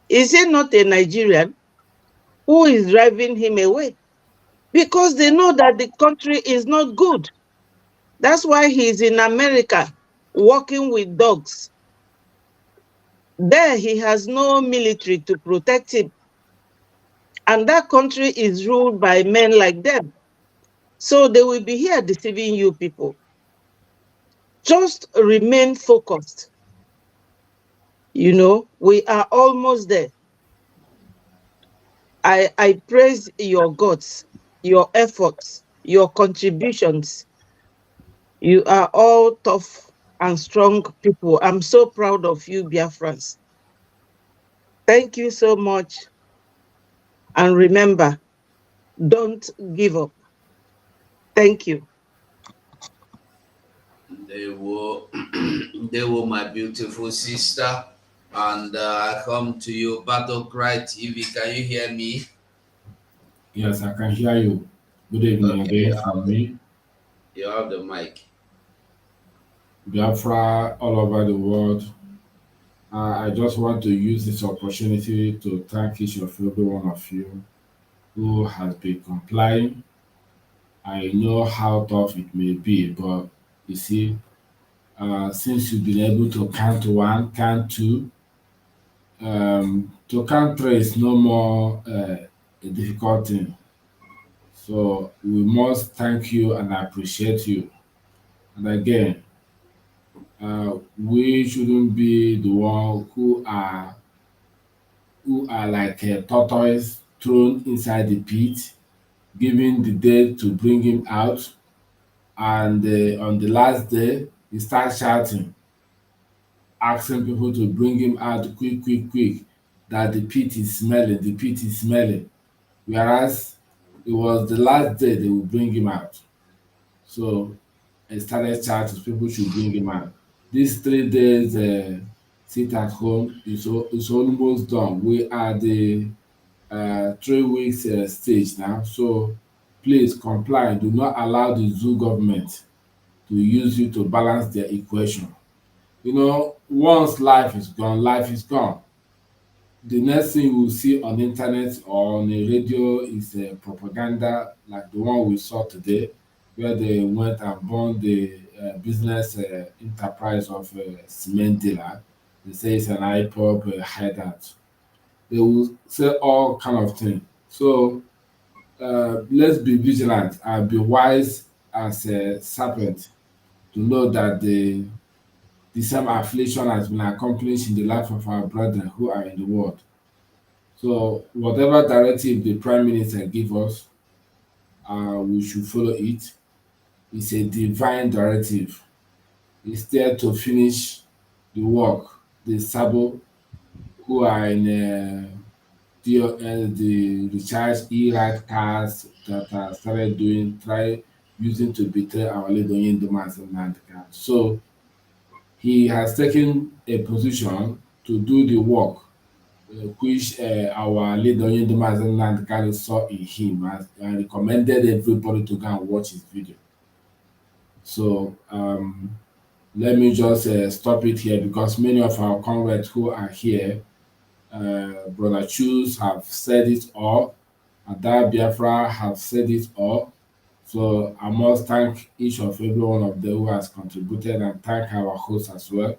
Is he not a Nigerian? Who is driving him away? because they know that the country is not good. That's why he's in America working with dogs. There he has no military to protect him. And that country is ruled by men like them. So they will be here deceiving you people. Just remain focused. You know, we are almost there. I praise your guts, your efforts, your contributions. You are all tough and strong people. I'm so proud of you, Biafrans. Thank you so much. And remember, don't give up. Thank you. They were, they were my beautiful sister. And I come to you, Battle Cry TV. Can you hear me? Yes, I can hear you. Good evening Okay, again from me. you have the mic. Biafra all over the world. I just want to use this opportunity to thank each of every one of you who has been complying. I know how tough it may be, but you see, since you've been able to count one, count two, to count three is no more a difficult thing. So we must thank you and appreciate you. And again, we shouldn't be the one who are like a tortoise thrown inside the pit, giving the dead to bring him out, and on the last day he starts shouting, asking people to bring him out quick, quick, quick, that the pit is smelling, the pit is smelling. Whereas it was the last day they will bring him out. So I started shouting people should bring him out. These 3 days sit at home is almost done. We are the 3 weeks stage now. So please comply. Do not allow the zoo government to use you to balance their equation. You know, once life is gone, life is gone. The next thing you will see on the internet or on the radio is propaganda like the one we saw today, where they went and burned the business enterprise of a cement dealer. They say it's an IPOP hideout. They will say all kind of things. So let's be vigilant and be wise as a serpent to know that the same affliction has been accomplished in the life of our brethren who are in the world. So whatever directive the Prime Minister give us, we should follow it. It's a divine directive. It's there to finish the work. The Sabo who are in the recharge e-ride cars that started try using to betray our leader in the and so he has taken a position to do the work which our leader in the and saw in him and recommended everybody to go and watch his video. So let me just stop it here because many of our comrades who are here, Brother Choose have said it all, Ada Biafra have said it all. So I must thank each of every one of them who has contributed and thank our host as well,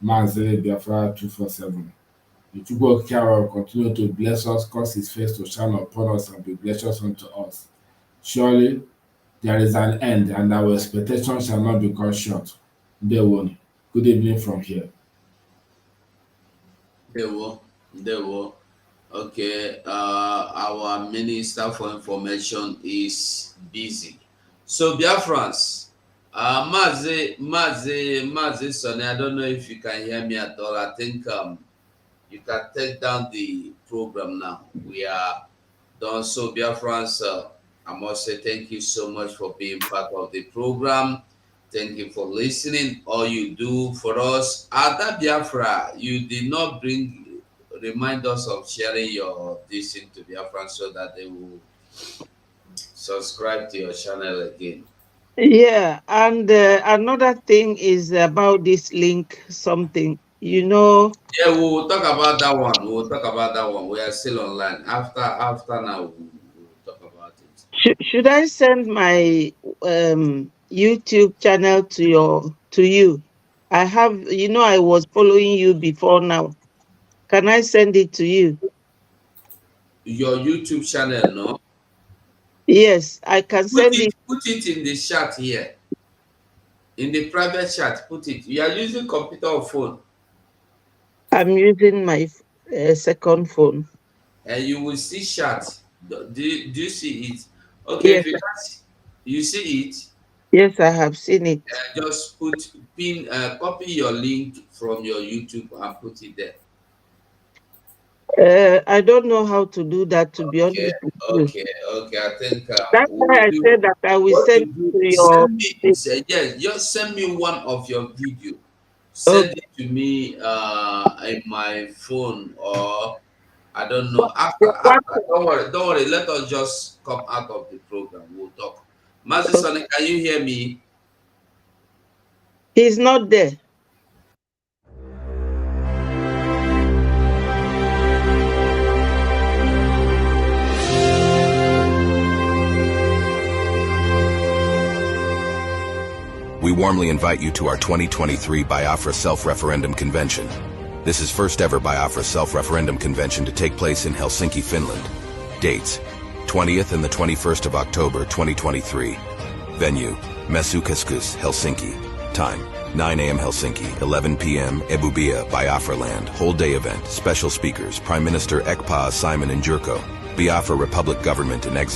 Mazele Biafra 247. The Chukwu Okike will continue to bless us, cause his face to shine upon us and be gracious unto us. Surely there is an end, and our expectation shall not be cut short. Day one. Good evening from here. They were. Okay, our Minister for Information is busy. So, Biafrans, Mazi Sonny, I don't know if you can hear me at all. I think you can take down the program now. We are done. So, Biafrans, I must say thank you so much for being part of the program. Thank you for listening. All you do for us. Ada Biafra, you did not remind us of sharing your this to Biafra so that they will subscribe to your channel again. Yeah, and another thing is about this link something. You know, Yeah, we will talk about that one. We will talk about that one. We are still online. After now, we will talk about it. Should I send my YouTube channel to you? I have, I was following you before now. Can I send it to you? Your YouTube channel, no? Yes, I can send it. Put it in the chat here. In the private chat, put it. You are using computer or phone? I'm using my second phone. And you will see chat. Do you see it? Okay, Yes. if you see it. Yes, I have seen it. Just copy your link from your YouTube and put it there. I don't know how to do that, to be honest with you. Okay. I think that's why I said that I will send to your. Yes, just send me one of your video. Send it to me in my phone, or I don't know. After, don't worry. Let us just come out of the program. We'll talk. Master Sonny, can you hear me? He's not there. We warmly invite you to our 2023 BIAFRA Self-Referendum Convention. This is first ever BIAFRA Self-Referendum Convention to take place in Helsinki, Finland. Dates: 20th and the 21st of October 2023. Venue: Mesukeskus, Helsinki. Time: 9 a.m. Helsinki, 11 p.m. Ebonyi, Biafra Land. Whole day event. Special speakers: Prime Minister Ekpa, Simon and Jurko. Biafra Republic Government in Exile.